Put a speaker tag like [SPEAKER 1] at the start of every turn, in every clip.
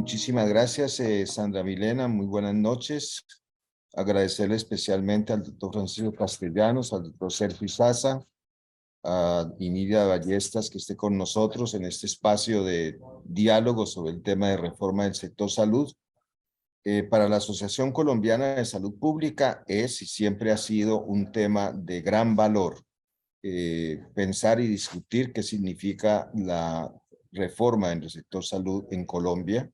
[SPEAKER 1] Muchísimas gracias, Sandra Milena. Muy buenas noches. Agradecerle especialmente al doctor Francisco Castellanos, al doctor Sergio Izaza, a Nidia Ballestas, que esté con nosotros en este espacio de diálogo sobre el tema de reforma del sector salud. Para la Asociación Colombiana de Salud Pública es y siempre ha sido un tema de gran valor pensar y discutir qué significa la reforma en el sector salud en Colombia.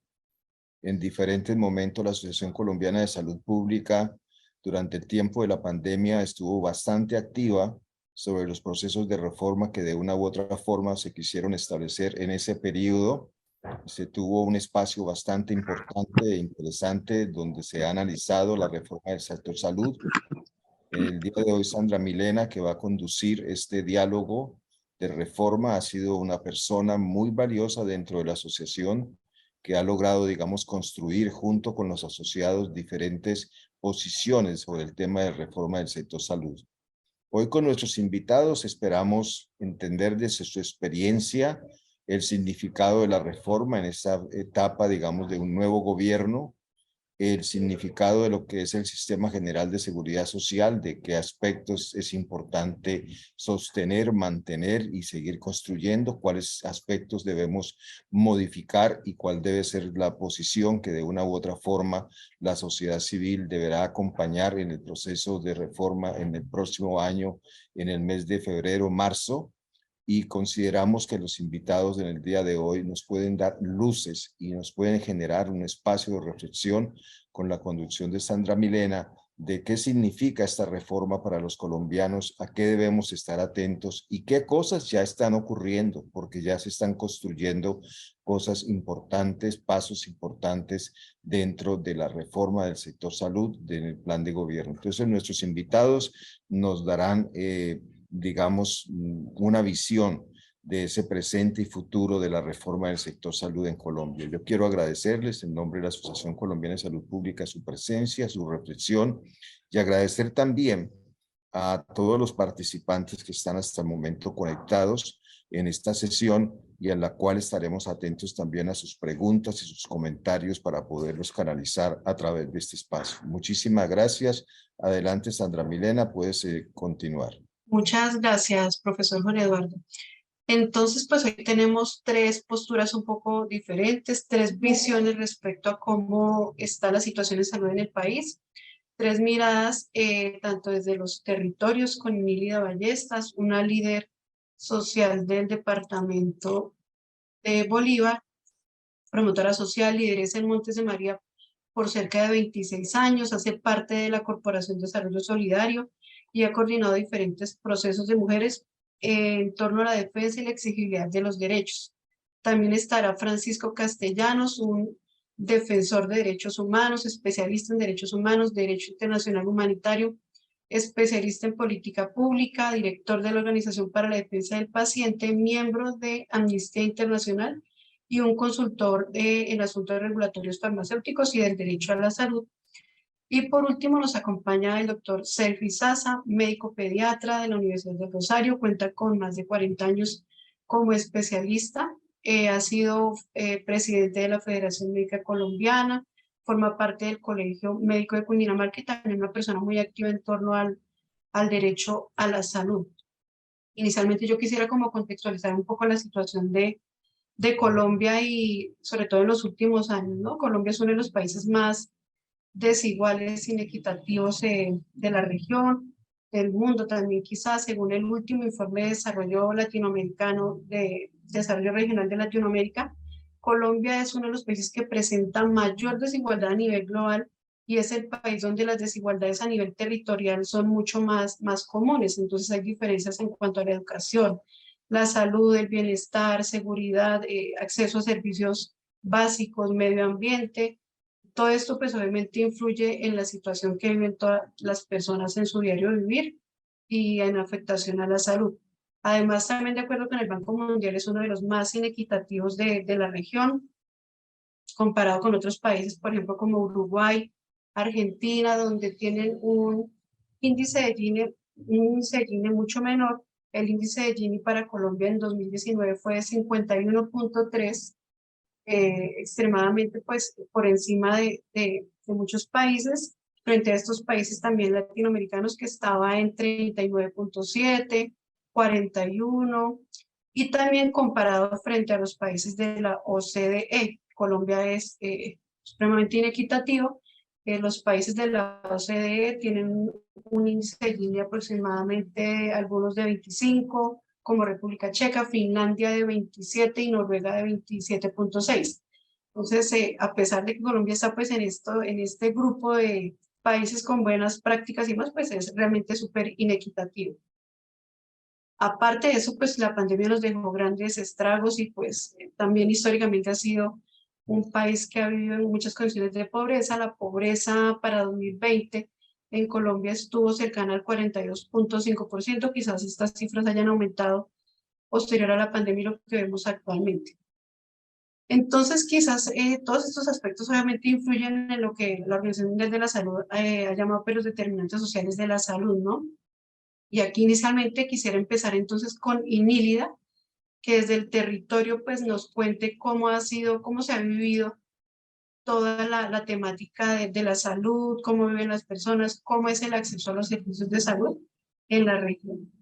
[SPEAKER 1] En diferentes momentos, la Asociación Colombiana de Salud Pública, durante el tiempo de la pandemia, estuvo bastante activa sobre los procesos de reforma que de una u otra forma se quisieron establecer en ese periodo. Se tuvo un espacio bastante importante e interesante donde se ha analizado la reforma del sector salud. El día de hoy, Sandra Milena, que va a conducir este diálogo de reforma, ha sido una persona muy valiosa dentro de la asociación que ha logrado, digamos, construir junto con los asociados diferentes posiciones sobre el tema de reforma del sector salud. Hoy con nuestros invitados esperamos entender desde su experiencia el significado de la reforma en esta etapa, digamos, de un nuevo gobierno, el significado de lo que es el Sistema General de Seguridad Social, de qué aspectos es importante sostener, mantener y seguir construyendo, cuáles aspectos debemos modificar y cuál debe ser la posición que de una u otra forma la sociedad civil deberá acompañar en el proceso de reforma en el próximo año, en el mes de febrero, marzo. Y consideramos que los invitados en el día de hoy nos pueden dar luces y nos pueden generar un espacio de reflexión con la conducción de Sandra Milena de qué significa esta reforma para los colombianos, a qué debemos estar atentos y qué cosas ya están ocurriendo, porque ya se están construyendo cosas importantes, pasos importantes dentro de la reforma del sector salud del plan de gobierno. Entonces nuestros invitados nos darán digamos, una visión de ese presente y futuro de la reforma del sector salud en Colombia. Yo quiero agradecerles en nombre de la Asociación Colombiana de Salud Pública su presencia, su reflexión y agradecer también a todos los participantes que están hasta el momento conectados en esta sesión y en la cual estaremos atentos también a sus preguntas y sus comentarios para poderlos canalizar a través de este espacio. Muchísimas gracias. Adelante, Sandra Milena, puedes continuar.
[SPEAKER 2] Muchas gracias, profesor Juan Eduardo. Entonces, pues hoy tenemos tres posturas un poco diferentes, tres visiones respecto a cómo está la situación de salud en el país, tres miradas tanto desde los territorios con Nilida Ballestas, una líder social del departamento de Bolívar, promotora social, lideresa en Montes de María por cerca de 26 años, hace parte de la Corporación de Desarrollo Solidario y ha coordinado diferentes procesos de mujeres en torno a la defensa y la exigibilidad de los derechos. También estará Francisco Castellanos, un defensor de derechos humanos, especialista en derechos humanos, derecho internacional humanitario, especialista en política pública, director de la Organización para la Defensa del Paciente, miembro de Amnistía Internacional y un consultor en asuntos regulatorios farmacéuticos y del derecho a la salud. Y por último nos acompaña el doctor Sergio Izaza, médico pediatra de la Universidad del Rosario, cuenta con más de 40 años como especialista, ha sido presidente de la Federación Médica Colombiana, forma parte del Colegio Médico de Cundinamarca y también una persona muy activa en torno al derecho a la salud. Inicialmente yo quisiera como contextualizar un poco la situación de Colombia y sobre todo en los últimos años, ¿no? Colombia es uno de los países más desiguales, inequitativos de la región, del mundo también quizás, según el último informe de desarrollo latinoamericano, de desarrollo regional de Latinoamérica, Colombia es uno de los países que presenta mayor desigualdad a nivel global y es el país donde las desigualdades a nivel territorial son mucho más comunes, entonces hay diferencias en cuanto a la educación, la salud, el bienestar, seguridad, acceso a servicios básicos, medio ambiente. Todo esto pues obviamente influye en la situación que viven todas las personas en su diario vivir y en afectación a la salud. Además, también de acuerdo con el Banco Mundial, es uno de los más inequitativos de la región, comparado con otros países, por ejemplo, como Uruguay, Argentina, donde tienen un índice de Gini mucho menor. El índice de Gini para Colombia en 2019 fue de 51.3 extremadamente pues por encima de muchos países, frente a estos países también latinoamericanos que estaba en 39.7, 41, y también comparado frente a los países de la OCDE. Colombia es supremamente inequitativo. Los países de la OCDE tienen un índice de Gini aproximadamente algunos de 25, como República Checa, Finlandia de 27 y Noruega de 27.6. Entonces, a pesar de que Colombia está pues en este grupo de países con buenas prácticas y más, pues es realmente súper inequitativo. Aparte de eso, pues la pandemia nos dejó grandes estragos y pues también históricamente ha sido un país que ha vivido en muchas condiciones de pobreza. La pobreza para 2020 en Colombia estuvo cercana al 42.5%. Quizás estas cifras hayan aumentado posterior a la pandemia y lo que vemos actualmente. Entonces, quizás todos estos aspectos obviamente influyen en lo que la Organización Mundial de la Salud ha llamado los determinantes sociales de la salud, ¿no? Y aquí inicialmente quisiera empezar entonces con Inílida, que desde el territorio pues nos cuente cómo ha sido, cómo se ha vivido toda la temática de la salud, cómo viven las personas, cómo es el acceso a los servicios de salud en la región.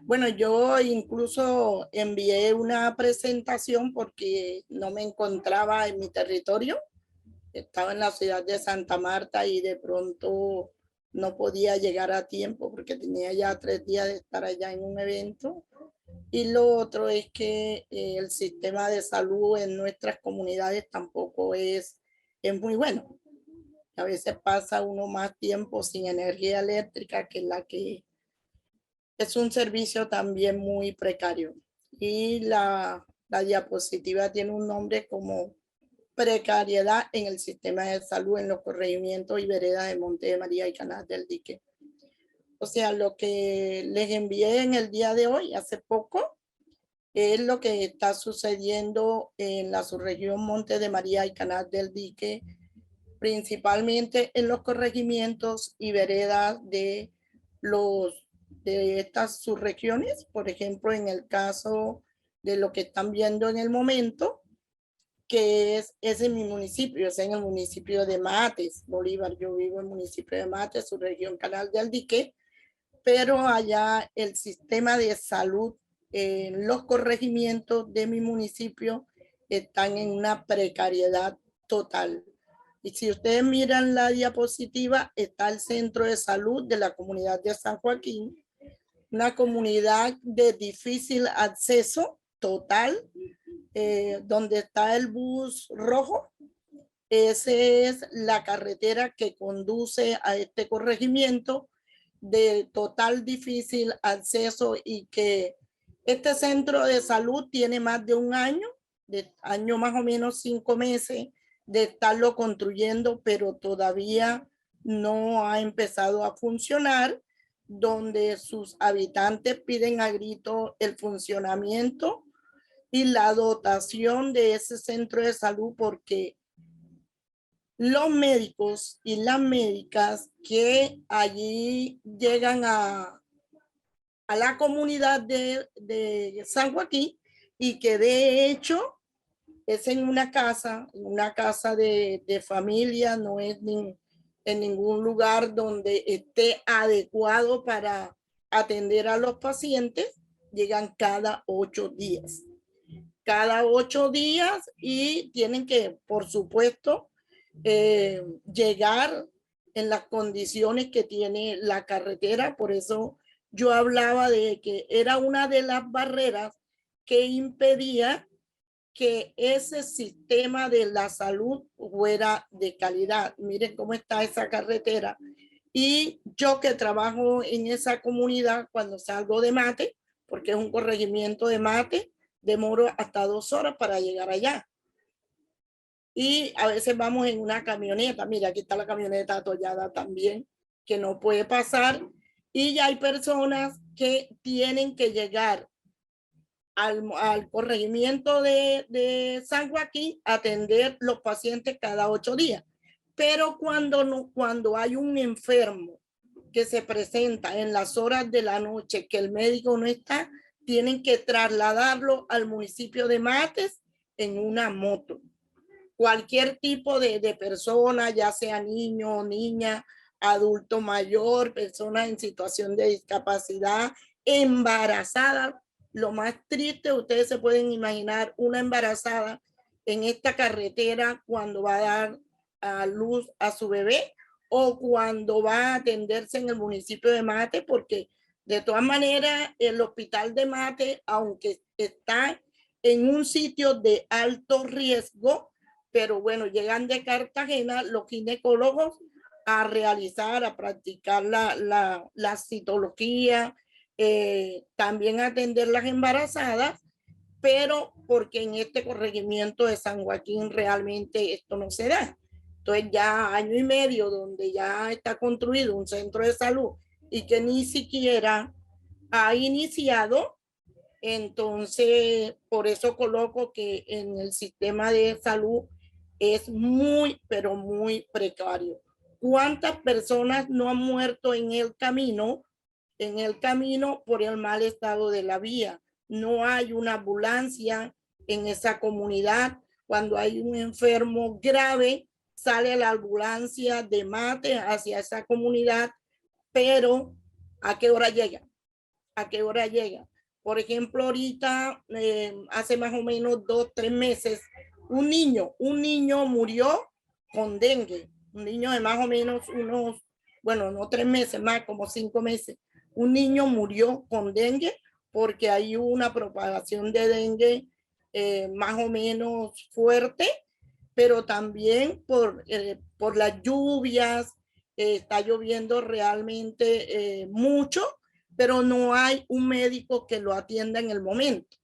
[SPEAKER 3] Bueno, yo incluso envié una presentación porque no me encontraba en mi territorio. Estaba en la ciudad de Santa Marta y de pronto no podía llegar a tiempo porque tenía ya 3 días de estar allá en un evento. Y lo otro es que el sistema de salud en nuestras comunidades tampoco es muy bueno. A veces pasa uno más tiempo sin energía eléctrica que la que es un servicio también muy precario. Y la diapositiva tiene un nombre como precariedad en el sistema de salud en los corregimientos y veredas de Monte de María y Canal del Dique. O sea, lo que les envié en el día de hoy, hace poco, es lo que está sucediendo en la subregión Monte de María y Canal del Dique, principalmente en los corregimientos y veredas de estas subregiones. Por ejemplo, en el caso de lo que están viendo en el momento, que es en mi municipio, es en el municipio de Mates, Bolívar. Yo vivo en el municipio de Mates, subregión Canal del Dique, pero allá el sistema de salud en los corregimientos de mi municipio están en una precariedad total. Y si ustedes miran la diapositiva, está el centro de salud de la comunidad de San Joaquín, una comunidad de difícil acceso total, donde está el bus rojo. Esa es la carretera que conduce a este corregimiento de total difícil acceso, y que este centro de salud tiene más de un año, más o menos 5 meses de estarlo construyendo, pero todavía no ha empezado a funcionar, donde sus habitantes piden a grito el funcionamiento y la dotación de ese centro de salud, porque los médicos y las médicas que allí llegan a la comunidad de San Joaquín, y que de hecho es en una casa de familia, no es en ningún lugar donde esté adecuado para atender a los pacientes, llegan cada 8 días. Cada 8 días, y tienen que, por supuesto, llegar en las condiciones que tiene la carretera. Por eso yo hablaba de que era una de las barreras que impedía que ese sistema de la salud fuera de calidad. Miren cómo está esa carretera. Y yo que trabajo en esa comunidad, cuando salgo de Mate, porque es un corregimiento de Mate, demoro hasta 2 horas para llegar allá. Y a veces vamos en una camioneta. Mira, aquí está la camioneta atollada también, que no puede pasar. Y ya hay personas que tienen que llegar al corregimiento de San Joaquín a atender los pacientes cada 8 días. Pero cuando hay un enfermo que se presenta en las horas de la noche, que el médico no está, tienen que trasladarlo al municipio de Mates en una moto. cualquier tipo de persona, ya sea niño o niña, adulto mayor, persona en situación de discapacidad, embarazada. Lo más triste, ustedes se pueden imaginar una embarazada en esta carretera cuando va a dar a luz a su bebé o cuando va a atenderse en el municipio de Mate, porque de todas maneras el hospital de Mate, aunque está en un sitio de alto riesgo, pero bueno, llegan de Cartagena los ginecólogos a realizar, a practicar la citología, también atender las embarazadas, pero porque en este corregimiento de San Joaquín realmente esto no se da. Entonces ya año y medio donde ya está construido un centro de salud y que ni siquiera ha iniciado, entonces por eso coloco que en el sistema de salud es muy, pero muy precario. ¿Cuántas personas no han muerto en el camino por el mal estado de la vía? No hay una ambulancia en esa comunidad. Cuando hay un enfermo grave, sale la ambulancia de Mate hacia esa comunidad, pero ¿a qué hora llega? ¿A qué hora llega? Por ejemplo, ahorita, hace más o menos 2-3 meses, un niño murió con dengue. Un niño de más o menos unos, bueno, no 3 meses más, como 5 meses. Un niño murió con dengue porque hay una propagación de dengue más o menos fuerte, pero también por las lluvias, está lloviendo realmente mucho, pero no hay un médico que lo atienda en el momento.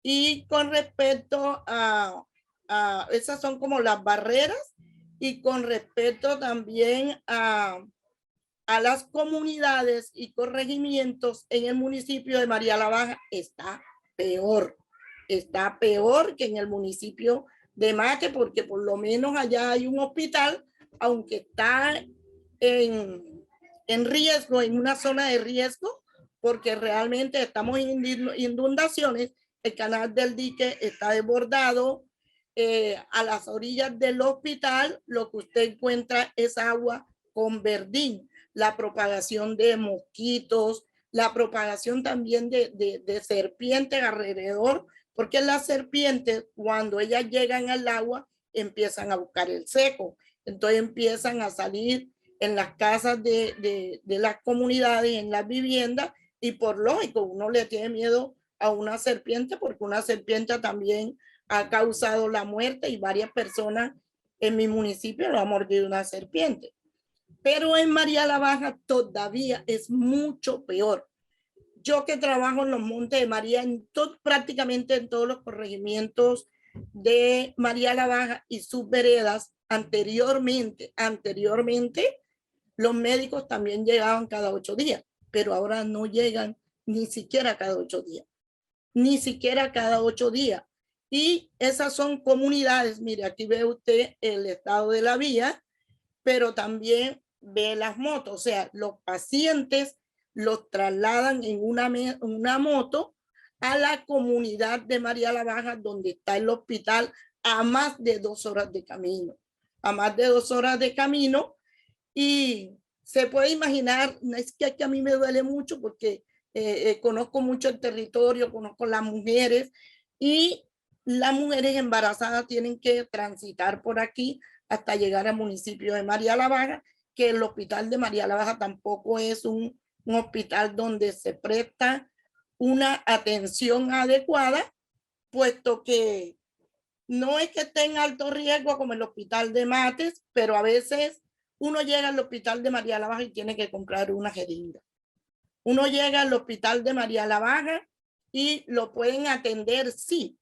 [SPEAKER 3] Y con respecto a esas son como las barreras, y con respecto también a las comunidades y corregimientos en el municipio de María la Baja está peor que en el municipio de Mate, porque por lo menos allá hay un hospital, aunque está en riesgo, en una zona de riesgo, porque realmente estamos en inundaciones, el canal del dique está desbordado, a las orillas del hospital lo que usted encuentra es agua con verdín, la propagación de mosquitos, la propagación también de serpientes alrededor, porque las serpientes cuando ellas llegan al agua empiezan a buscar el seco, entonces empiezan a salir en las casas de las comunidades, en las viviendas, y por lógico uno le tiene miedo a una serpiente porque una serpiente también ha causado la muerte y varias personas en mi municipio lo ha mordido una serpiente. Pero en María la Baja todavía es mucho peor. Yo que trabajo en los Montes de María, prácticamente en todos los corregimientos de María la Baja y sus veredas, anteriormente, los médicos también llegaban cada 8 días, pero ahora no llegan ni siquiera cada 8 días. Ni siquiera cada 8 días. Y esas son comunidades, mire, aquí ve usted el estado de la vía, pero también ve las motos, o sea, los pacientes los trasladan en una moto a la comunidad de María la Baja, donde está el hospital, a más de 2 horas de camino, y se puede imaginar, es que a mí me duele mucho porque conozco mucho el territorio, conozco las mujeres, y las mujeres embarazadas tienen que transitar por aquí hasta llegar al municipio de María la Baja, que el hospital de María la Baja tampoco es un hospital donde se presta una atención adecuada, puesto que no es que esté en alto riesgo como el hospital de Mates, pero a veces uno llega al hospital de María la Baja y tiene que comprar una jeringa. Uno llega al hospital de María la Baja y lo pueden atender, sí,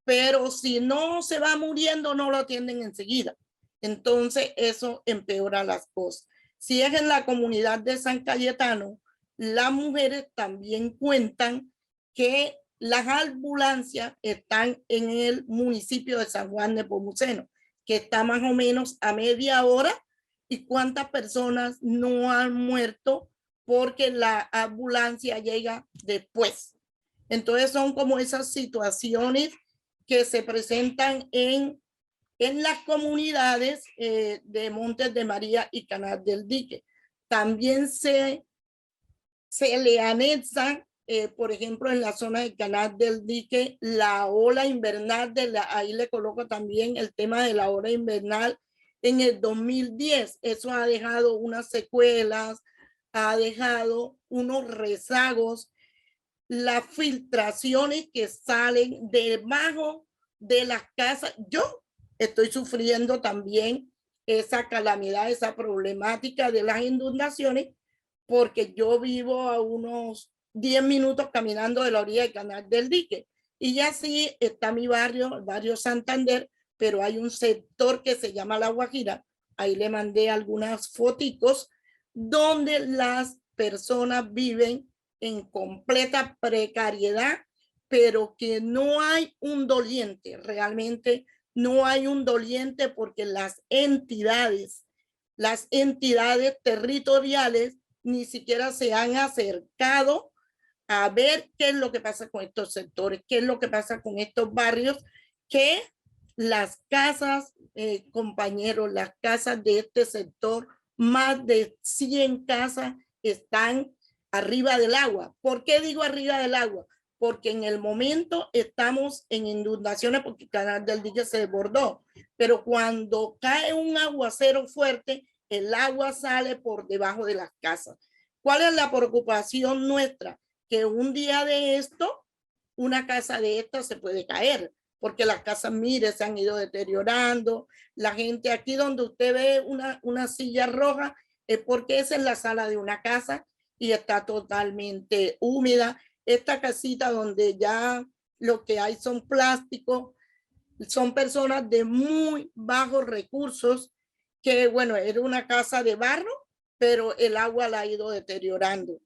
[SPEAKER 3] pero si no se va muriendo, no lo atienden enseguida. Entonces eso empeora las cosas. Si es en la comunidad de San Cayetano, las mujeres también cuentan que las ambulancias están en el municipio de San Juan de Nepomuceno, que está más o menos a media hora, y cuántas personas no han muerto porque la ambulancia llega después. Entonces son como esas situaciones que se presentan en en las comunidades de Montes de María y Canal del Dique. También se le anexan, por ejemplo, en la zona del Canal del Dique, la ola invernal, ahí le coloco también el tema de la ola invernal en el 2010. Eso ha dejado unas secuelas, ha dejado unos rezagos, las filtraciones que salen debajo de las casas. Yo estoy sufriendo también esa calamidad, esa problemática de las inundaciones, porque yo vivo a unos 10 minutos caminando de la orilla del Canal del Dique. Y así está mi barrio, el barrio Santander, pero hay un sector que se llama La Guajira. Ahí le mandé algunas foticos donde las personas viven en completa precariedad, pero que no hay un doliente, realmente no hay un doliente, porque las entidades territoriales ni siquiera se han acercado a ver qué es lo que pasa con estos sectores, qué es lo que pasa con estos barrios, que las casas, compañeros, las casas de este sector, más de 100 casas están arriba del agua. ¿Por qué digo arriba del agua? Porque en el momento estamos en inundaciones porque el Canal del Dique se desbordó, pero cuando cae un aguacero fuerte, el agua sale por debajo de las casas. ¿Cuál es la preocupación nuestra? Que un día de esto, una casa de estas se puede caer, porque las casas, mire, se han ido deteriorando. La gente aquí donde usted ve una silla roja, es porque esa es la sala de una casa y está totalmente húmeda. Esta casita donde ya lo que hay son plásticos, son personas de muy bajos recursos, que bueno, era una casa de barro, pero el agua la ha ido deteriorando.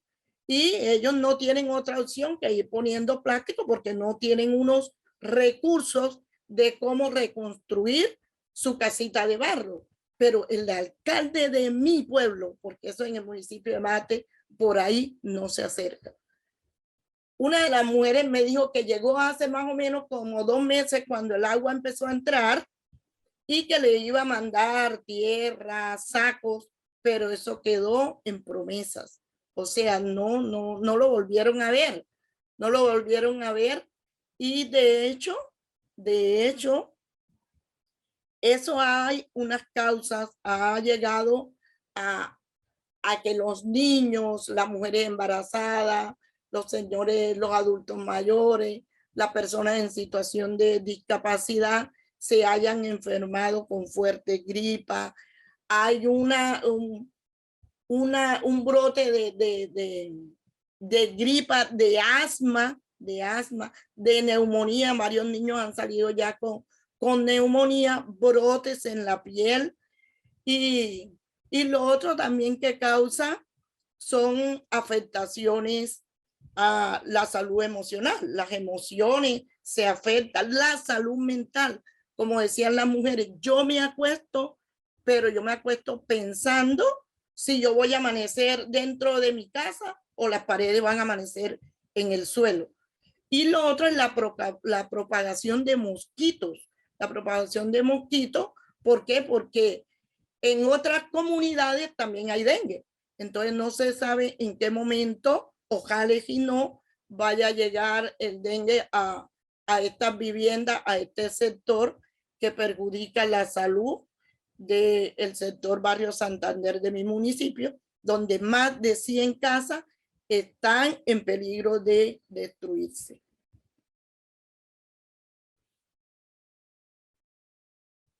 [SPEAKER 3] Y ellos no tienen otra opción que ir poniendo plástico, porque no tienen unos recursos de cómo reconstruir su casita de barro. Pero el alcalde de mi pueblo, porque eso en el municipio de Mate, por ahí no se acerca. Una de las mujeres me dijo que llegó hace más o menos como 2 meses cuando el agua empezó a entrar, y que le iba a mandar tierra, sacos, pero eso quedó en promesas. O sea, no lo volvieron a ver, no lo volvieron a ver. Y de hecho, eso hay unas causas, ha llegado a que los niños, las mujeres embarazadas, los señores, los adultos mayores, las personas en situación de discapacidad se hayan enfermado con fuerte gripa. Hay un brote de gripa, de asma, de neumonía. Varios niños han salido ya con neumonía, brotes en la piel. Y lo otro también que causa son afectaciones a la salud emocional. Las emociones se afectan, la salud mental. Como decían las mujeres, yo me acuesto, pero yo me acuesto pensando si yo voy a amanecer dentro de mi casa o las paredes van a amanecer en el suelo. Y lo otro es la propagación de mosquitos. La propagación de mosquitos, ¿por qué? Porque en otras comunidades también hay dengue. Entonces no se sabe en qué momento, ojalá y no, vaya a llegar el dengue a estas viviendas, a este sector que perjudica la salud del sector Barrio Santander de mi municipio, donde más de 100 casas están en peligro de destruirse.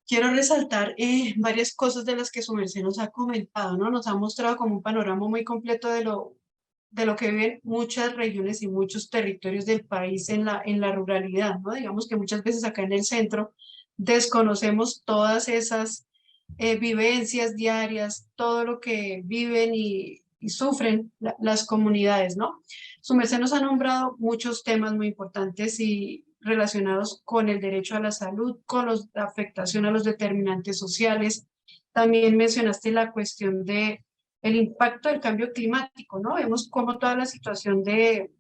[SPEAKER 2] Quiero resaltar varias cosas de las que su merced nos ha comentado, ¿no? Nos ha mostrado como un panorama muy completo de lo que viven muchas regiones y muchos territorios del país en la ruralidad, ¿no? Digamos que muchas veces acá en el centro desconocemos todas esas vivencias diarias, todo lo que viven y sufren las comunidades, ¿no? Su merced nos ha nombrado muchos temas muy importantes y relacionados con el derecho a la salud, con la afectación a los determinantes sociales. También mencionaste la cuestión de el impacto del cambio climático, ¿no? Vemos cómo toda la situación de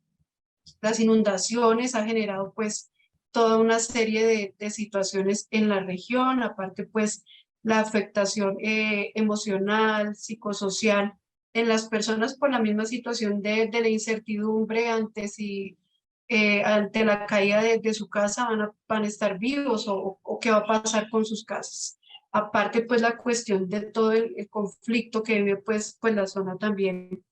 [SPEAKER 2] las inundaciones ha generado pues toda una serie de situaciones en la región, aparte pues la afectación emocional, psicosocial en las personas por la misma situación de la incertidumbre ante si ante la caída de su casa van a estar vivos o qué va a pasar con sus casas. Aparte, pues la cuestión de todo el conflicto que vive pues la zona también,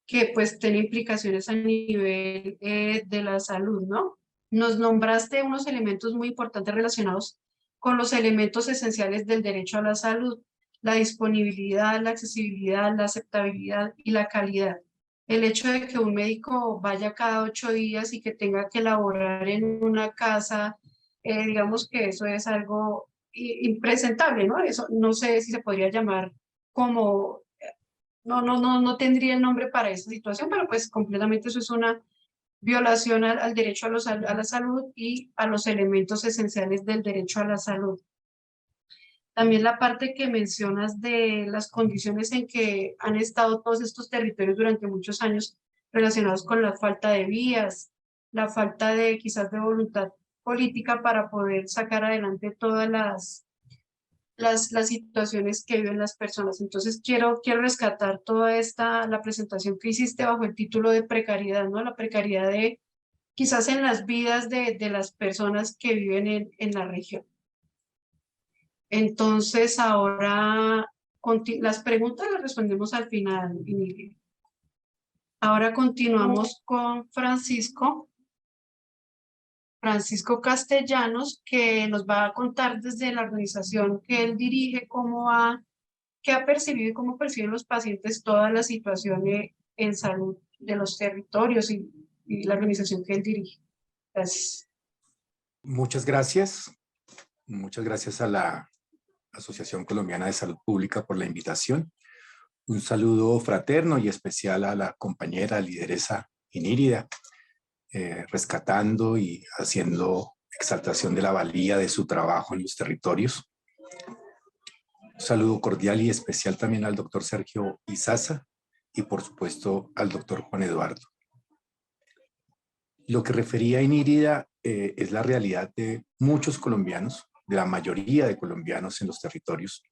[SPEAKER 2] que pues tiene implicaciones a nivel de la salud, ¿no? Nos nombraste unos elementos muy importantes relacionados con los elementos esenciales del derecho a la salud, la disponibilidad, la accesibilidad, la aceptabilidad y la calidad. El hecho de que un médico vaya cada 8 días y que tenga que laborar en una casa, digamos que eso es algo impresentable, ¿no? Eso no sé si se podría llamar como, no tendría el nombre para esa situación, pero pues completamente eso es una violación al derecho a la salud y a los elementos esenciales del derecho a la salud. También la parte que mencionas de las condiciones en que han estado todos estos territorios durante muchos años relacionados con la falta de vías, la falta de quizás de voluntad política para poder sacar adelante todas las situaciones que viven las personas. Entonces quiero rescatar toda la presentación que hiciste bajo el título de precariedad, ¿no? La precariedad de quizás en las vidas de las personas que viven en la región. Entonces, ahora las preguntas las respondemos al final, Inilia. Ahora continuamos con Francisco Castellanos, que nos va a contar desde la organización que él dirige, qué ha percibido y cómo perciben los pacientes toda la situación en salud de los territorios y la organización que él dirige. Gracias.
[SPEAKER 4] Muchas gracias. Muchas gracias a la Asociación Colombiana de Salud Pública por la invitación. Un saludo fraterno y especial a la compañera lideresa Inírida, rescatando y haciendo exaltación de la valía de su trabajo en los territorios. Un saludo cordial y especial también al doctor Sergio Izaza y por supuesto al doctor Juan Eduardo. Lo que refería Inírida es la realidad de muchos colombianos, de la mayoría de colombianos en los territorios.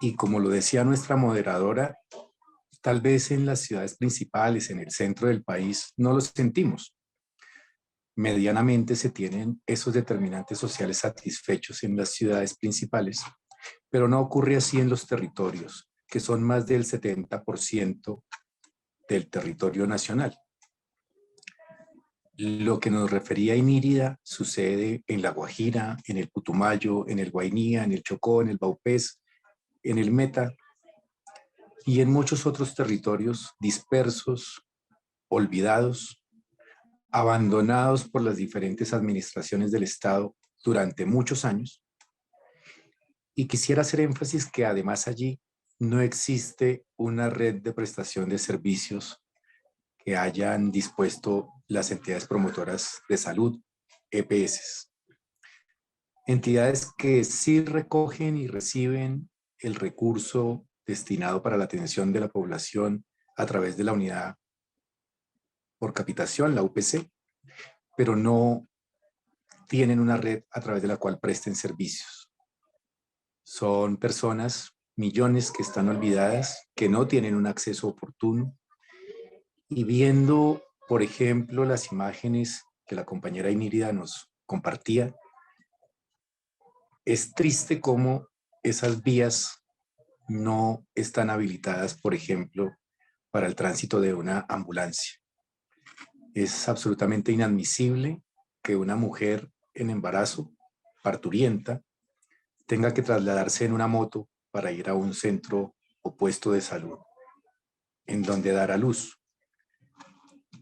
[SPEAKER 4] Y como lo decía nuestra moderadora, tal vez en las ciudades principales, en el centro del país, no lo sentimos. Medianamente se tienen esos determinantes sociales satisfechos en las ciudades principales, pero no ocurre así en los territorios, que son más del 70% del territorio nacional. Lo que nos refería Inírida sucede en La Guajira, en el Putumayo, en el Guainía, en el Chocó, en el Vaupés, en el Meta y en muchos otros territorios dispersos, olvidados, abandonados por las diferentes administraciones del Estado durante muchos años. Y quisiera hacer énfasis que además allí no existe una red de prestación de servicios que hayan dispuesto las entidades promotoras de salud, EPS. Entidades que sí recogen y reciben el recurso destinado para la atención de la población a través de la unidad por capitación, la UPC, pero no tienen una red a través de la cual presten servicios. Son personas, millones que están olvidadas, que no tienen un acceso oportuno. Y viendo, por ejemplo, las imágenes que la compañera Inírida nos compartía, es triste cómo esas vías no están habilitadas, por ejemplo, para el tránsito de una ambulancia. Es absolutamente inadmisible que una mujer en embarazo, parturienta, tenga que trasladarse en una moto para ir a un centro o puesto de salud en donde dar a luz.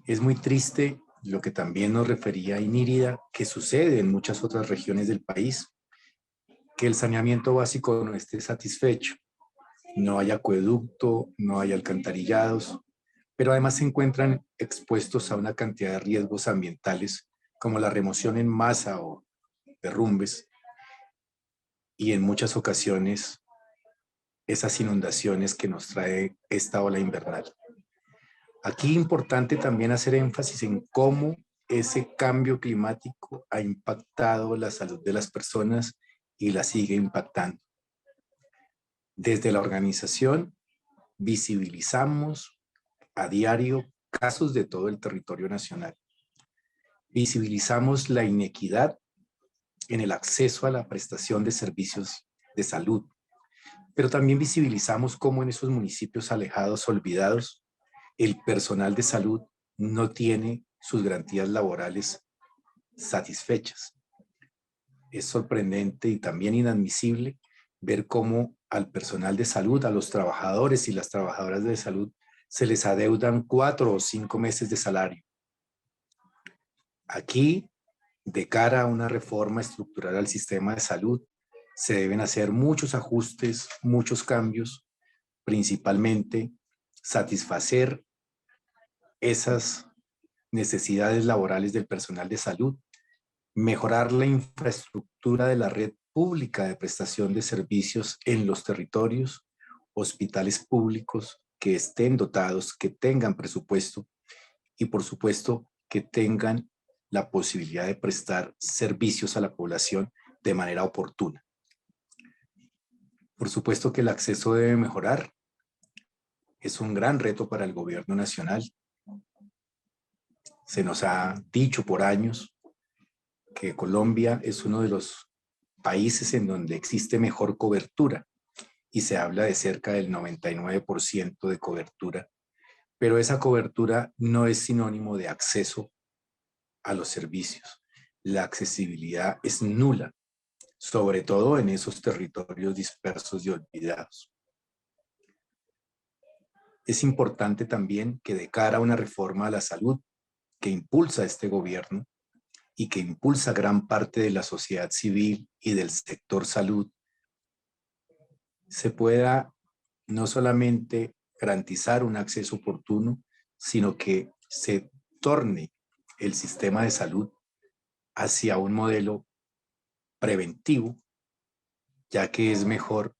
[SPEAKER 4] Es muy triste lo que también nos refería Inírida, que sucede en muchas otras regiones del país, que el saneamiento básico no esté satisfecho. No hay acueducto, no hay alcantarillados, pero además se encuentran expuestos a una cantidad de riesgos ambientales como la remoción en masa o derrumbes y en muchas ocasiones esas inundaciones que nos trae esta ola invernal. Aquí importante también hacer énfasis en cómo ese cambio climático ha impactado la salud de las personas y la sigue impactando. Desde la organización visibilizamos a diario casos de todo el territorio nacional. Visibilizamos la inequidad en el acceso a la prestación de servicios de salud, pero también visibilizamos cómo en esos municipios alejados, olvidados, el personal de salud no tiene sus garantías laborales satisfechas. Es sorprendente y también inadmisible ver cómo al personal de salud, a los trabajadores y las trabajadoras de salud, se les adeudan 4 o 5 meses de salario. Aquí, de cara a una reforma estructural al sistema de salud, se deben hacer muchos ajustes, muchos cambios, principalmente satisfacer esas necesidades laborales del personal de salud, mejorar la infraestructura de la red pública de prestación de servicios en los territorios, hospitales públicos que estén dotados, que tengan presupuesto y por supuesto que tengan la posibilidad de prestar servicios a la población de manera oportuna. Por supuesto que el acceso debe mejorar. Es un gran reto para el gobierno nacional. Se nos ha dicho por años que Colombia es uno de los países en donde existe mejor cobertura y se habla de cerca del 99% de cobertura, pero esa cobertura no es sinónimo de acceso a los servicios. La accesibilidad es nula, sobre todo en esos territorios dispersos y olvidados. Es importante también que de cara a una reforma a la salud que impulsa este gobierno y que impulsa gran parte de la sociedad civil y del sector salud, se pueda no solamente garantizar un acceso oportuno, sino que se torne el sistema de salud hacia un modelo preventivo, ya que es mejor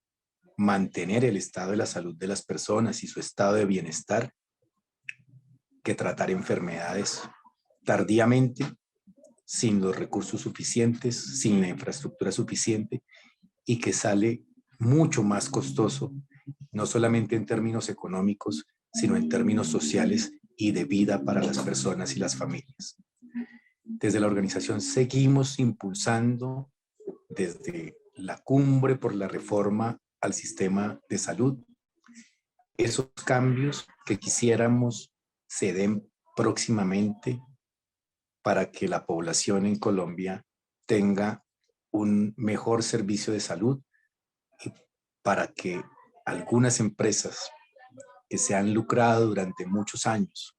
[SPEAKER 4] mantener el estado de la salud de las personas y su estado de bienestar que tratar enfermedades tardíamente, sin los recursos suficientes, sin la infraestructura suficiente y que sale mucho más costoso, no solamente en términos económicos, sino en términos sociales y de vida para las personas y las familias. Desde la organización seguimos impulsando desde la cumbre por la reforma al sistema de salud esos cambios que quisiéramos se den próximamente para que la población en Colombia tenga un mejor servicio de salud y para que algunas empresas que se han lucrado durante muchos años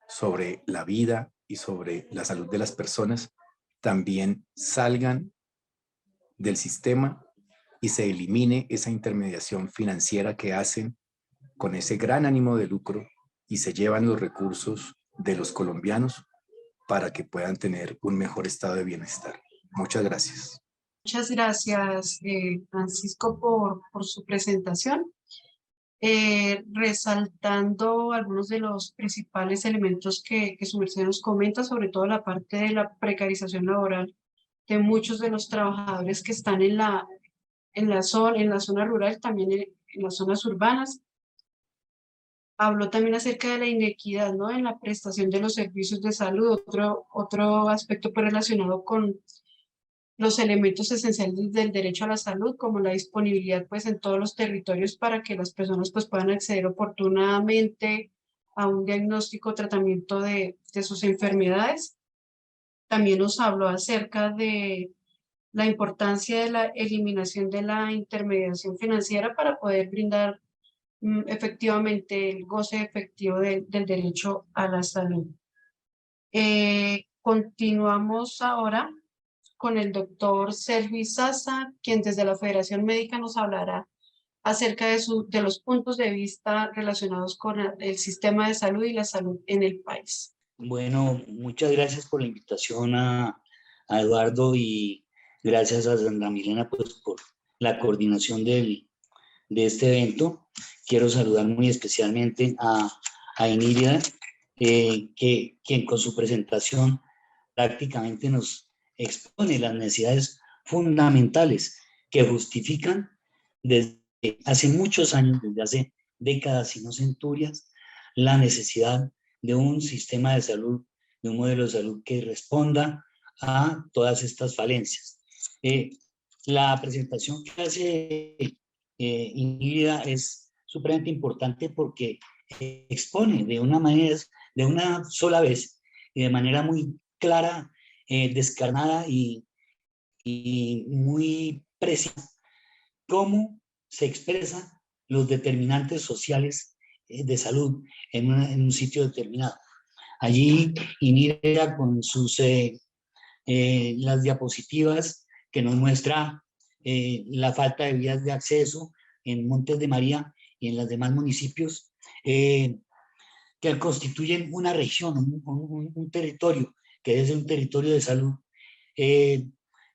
[SPEAKER 4] sobre la vida y sobre la salud de las personas también salgan del sistema y se elimine esa intermediación financiera que hacen con ese gran ánimo de lucro y se llevan los recursos de los colombianos para que puedan tener un mejor estado de bienestar. Muchas gracias.
[SPEAKER 2] Muchas gracias, Francisco, por su presentación. Resaltando algunos de los principales elementos que su merced nos comenta, sobre todo la parte de la precarización laboral de muchos de los trabajadores que están en la zona rural, también en las zonas urbanas. Habló también acerca de la inequidad, ¿no?, en la prestación de los servicios de salud, otro aspecto pues relacionado con los elementos esenciales del derecho a la salud, como la disponibilidad pues en todos los territorios para que las personas pues puedan acceder oportunamente a un diagnóstico o tratamiento de sus enfermedades. También nos habló acerca de la importancia de la eliminación de la intermediación financiera para poder brindar efectivamente el goce efectivo del derecho a la salud. Continuamos ahora con el doctor Sergio Izaza, quien desde la Federación Médica nos hablará acerca de los puntos de vista relacionados con el sistema de salud y la salud en el país.
[SPEAKER 5] Bueno, muchas gracias por la invitación a Eduardo y gracias a Sandra Milena pues, por la coordinación de este evento. Quiero saludar muy especialmente a Inírida, quien con su presentación prácticamente nos expone las necesidades fundamentales que justifican desde hace muchos años, desde hace décadas, si no centurias, la necesidad de un sistema de salud, de un modelo de salud que responda a todas estas falencias. La presentación que hace Ingrid es supremamente importante porque expone de una manera, de una sola vez y de manera muy clara, descarnada y muy precisa cómo se expresan los determinantes sociales de salud en un sitio determinado. Allí Inira con sus las diapositivas que nos muestra la falta de vías de acceso en Montes de María y en los demás municipios que constituyen una región, un territorio que es un territorio de salud,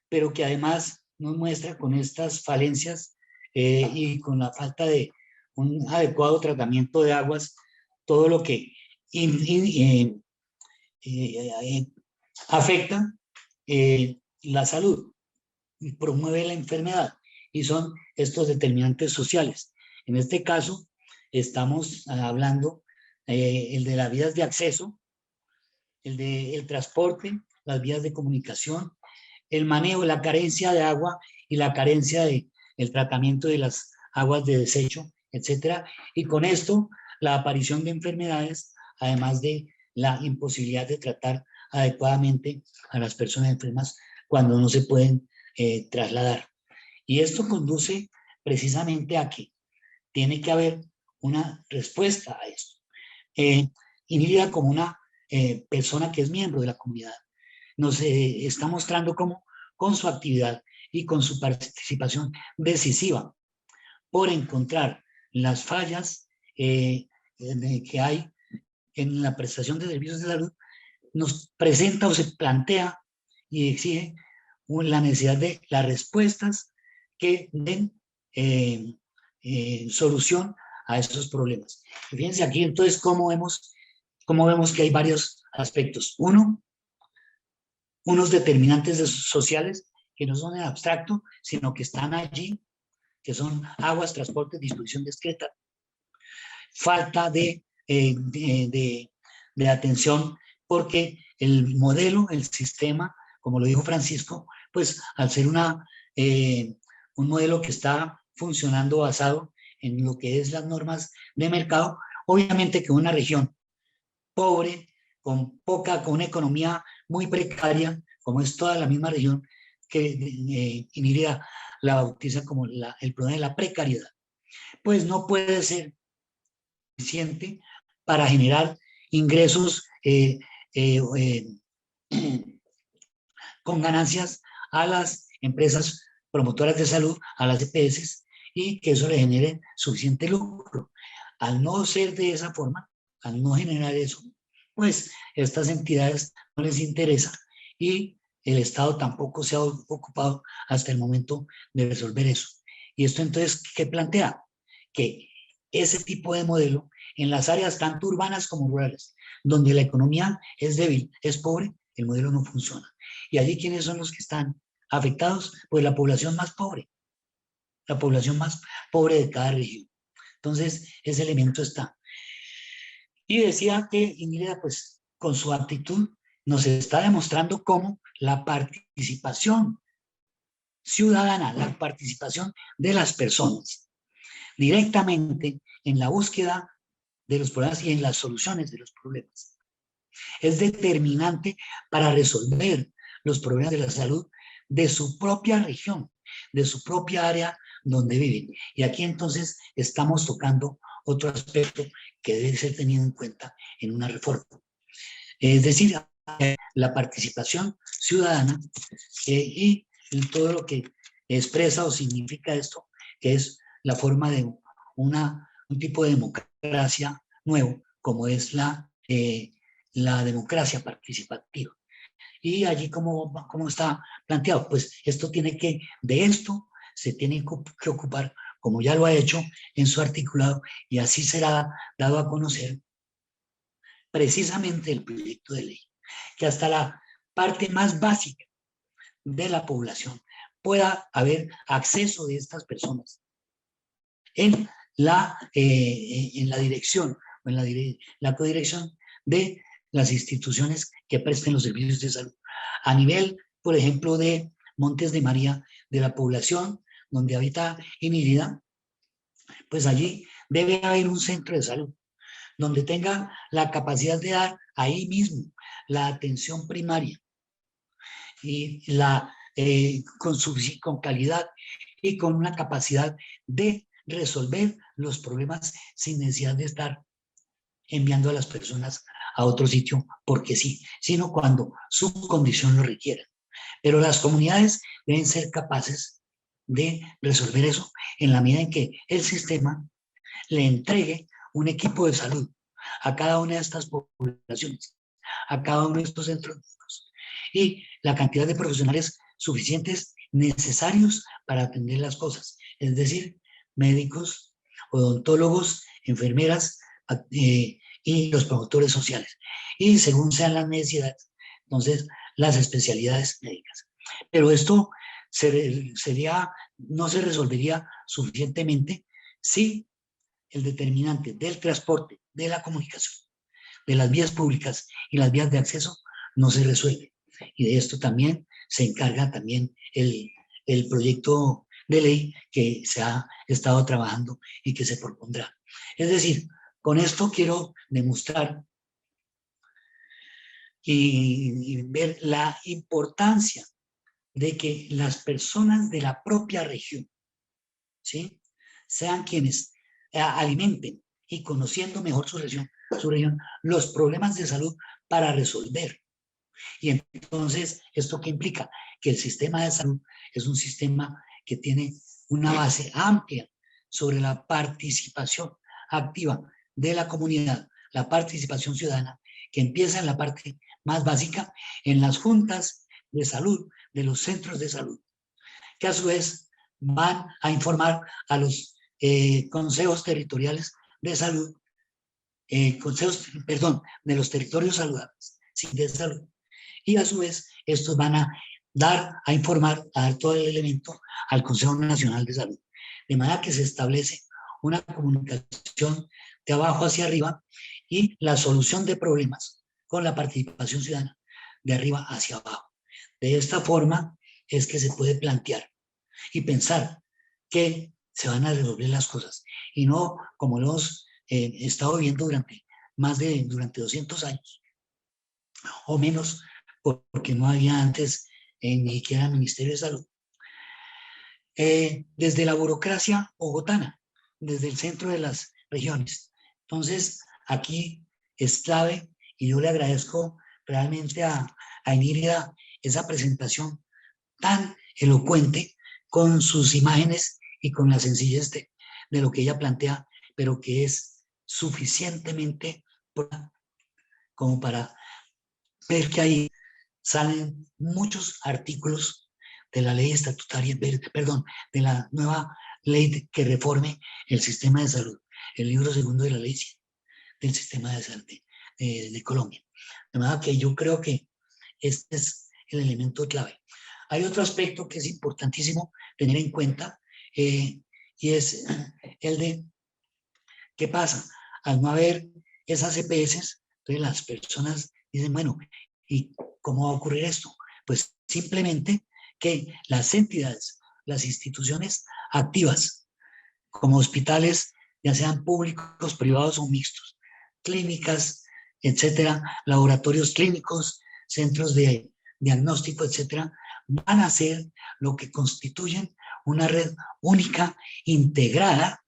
[SPEAKER 5] pero que además nos muestra con estas falencias y con la falta de un adecuado tratamiento de aguas, todo lo que afecta la salud y promueve la enfermedad, y son estos determinantes sociales. En este caso, estamos hablando el de las vías de acceso, el del transporte, las vías de comunicación, el manejo, la carencia de agua y la carencia de el tratamiento de las aguas de desecho, etcétera. Y con esto, la aparición de enfermedades, además de la imposibilidad de tratar adecuadamente a las personas enfermas cuando no se pueden trasladar. Y esto conduce precisamente a que tiene que haber una respuesta a esto. Inírida, como una persona que es miembro de la comunidad, nos está mostrando cómo con su actividad y con su participación decisiva por encontrar las fallas que hay en la prestación de servicios de salud, nos presenta o se plantea y exige la necesidad de las respuestas que den solución a estos problemas. Y fíjense aquí entonces cómo vemos que hay varios aspectos. Uno, unos determinantes sociales que no son en abstracto, sino que están allí, que son aguas, transporte, disposición discreta. Falta de atención porque el modelo, el sistema, como lo dijo Francisco, pues al ser un modelo que está funcionando basado en lo que es las normas de mercado, obviamente que una región pobre, con una economía muy precaria, como es toda la misma región que Inírida la bautiza como el problema de la precariedad, pues no puede ser suficiente para generar ingresos con ganancias a las empresas promotoras de salud, a las EPS, y que eso le genere suficiente lucro. Al no ser de esa forma, al no generar eso, pues estas entidades no les interesa y el Estado tampoco se ha ocupado hasta el momento de resolver eso. Y esto entonces, ¿qué plantea? Que ese tipo de modelo en las áreas tanto urbanas como rurales, donde la economía es débil, es pobre, el modelo no funciona. Y allí, ¿quiénes son los que están afectados? Pues la población más pobre de cada región. Entonces, ese elemento está. Y decía que Ingrida, pues, con su actitud, nos está demostrando cómo la participación ciudadana, la participación de las personas directamente en la búsqueda de los problemas y en las soluciones de los problemas es determinante para resolver los problemas de la salud de su propia región, de su propia área donde viven. Y aquí entonces estamos tocando otro aspecto que debe ser tenido en cuenta en una reforma. Es decir, la participación ciudadana y todo lo que expresa o significa esto, que es la forma de un tipo de democracia nuevo, como es la democracia participativa. Y allí, ¿cómo está planteado? Pues de esto se tiene que ocupar, como ya lo ha hecho en su articulado, y así será dado a conocer precisamente el proyecto de ley, que hasta la parte más básica de la población pueda haber acceso de estas personas en la dirección o en la codirección de las instituciones que presten los servicios de salud. A nivel, por ejemplo, de Montes de María, de la población donde habita Inírida, pues allí debe haber un centro de salud donde tenga la capacidad de dar ahí mismo la atención primaria y con calidad y con una capacidad de resolver los problemas sin necesidad de estar enviando a las personas a otro sitio porque sí, sino cuando su condición lo requiera. Pero las comunidades deben ser capaces de resolver eso en la medida en que el sistema le entregue un equipo de salud a cada una de estas poblaciones, a cada uno de estos centros y la cantidad de profesionales suficientes necesarios para atender las cosas, es decir, médicos, odontólogos, enfermeras y los promotores sociales. Y según sean las necesidades, entonces las especialidades médicas. Pero esto no se resolvería suficientemente si el determinante del transporte, de la comunicación, de las vías públicas y las vías de acceso no se resuelve. Y de esto también se encarga también el proyecto de ley que se ha estado trabajando y que se propondrá. Es decir, con esto quiero demostrar y ver la importancia de que las personas de la propia región, ¿sí?, sean quienes alimenten y conociendo mejor su región, los problemas de salud para resolver. Y entonces, ¿esto qué implica? Que el sistema de salud es un sistema que tiene una base amplia sobre la participación activa de la comunidad, la participación ciudadana, que empieza en la parte más básica, en las juntas de salud de los centros de salud, que a su vez van a informar a los consejos territoriales de salud, de los territorios saludables, sí, de salud. Y a su vez, estos van a informar, a dar todo el elemento al Consejo Nacional de Salud. De manera que se establece una comunicación de abajo hacia arriba y la solución de problemas con la participación ciudadana de arriba hacia abajo. De esta forma es que se puede plantear y pensar que se van a resolver las cosas y no como lo hemos estado viendo durante 200 años o menos, porque no había antes ni siquiera Ministerio de Salud. Desde la burocracia bogotana, desde el centro de las regiones. Entonces, aquí es clave y yo le agradezco realmente a Inírida esa presentación tan elocuente con sus imágenes y con la sencillez de lo que ella plantea, pero que es suficientemente como para ver que ahí salen muchos artículos de la ley estatutaria, de la nueva ley que reforme el sistema de salud, el libro segundo de la ley del sistema de salud de Colombia. De manera que yo creo que este es el elemento clave. Hay otro aspecto que es importantísimo tener en cuenta y es el de qué pasa al no haber esas EPS. Entonces las personas dicen, bueno, ¿y cómo va a ocurrir esto? Pues simplemente que las entidades, las instituciones activas, como hospitales, ya sean públicos, privados o mixtos, clínicas, etcétera, laboratorios clínicos, centros de diagnóstico, etcétera, van a ser lo que constituyen una red única, integrada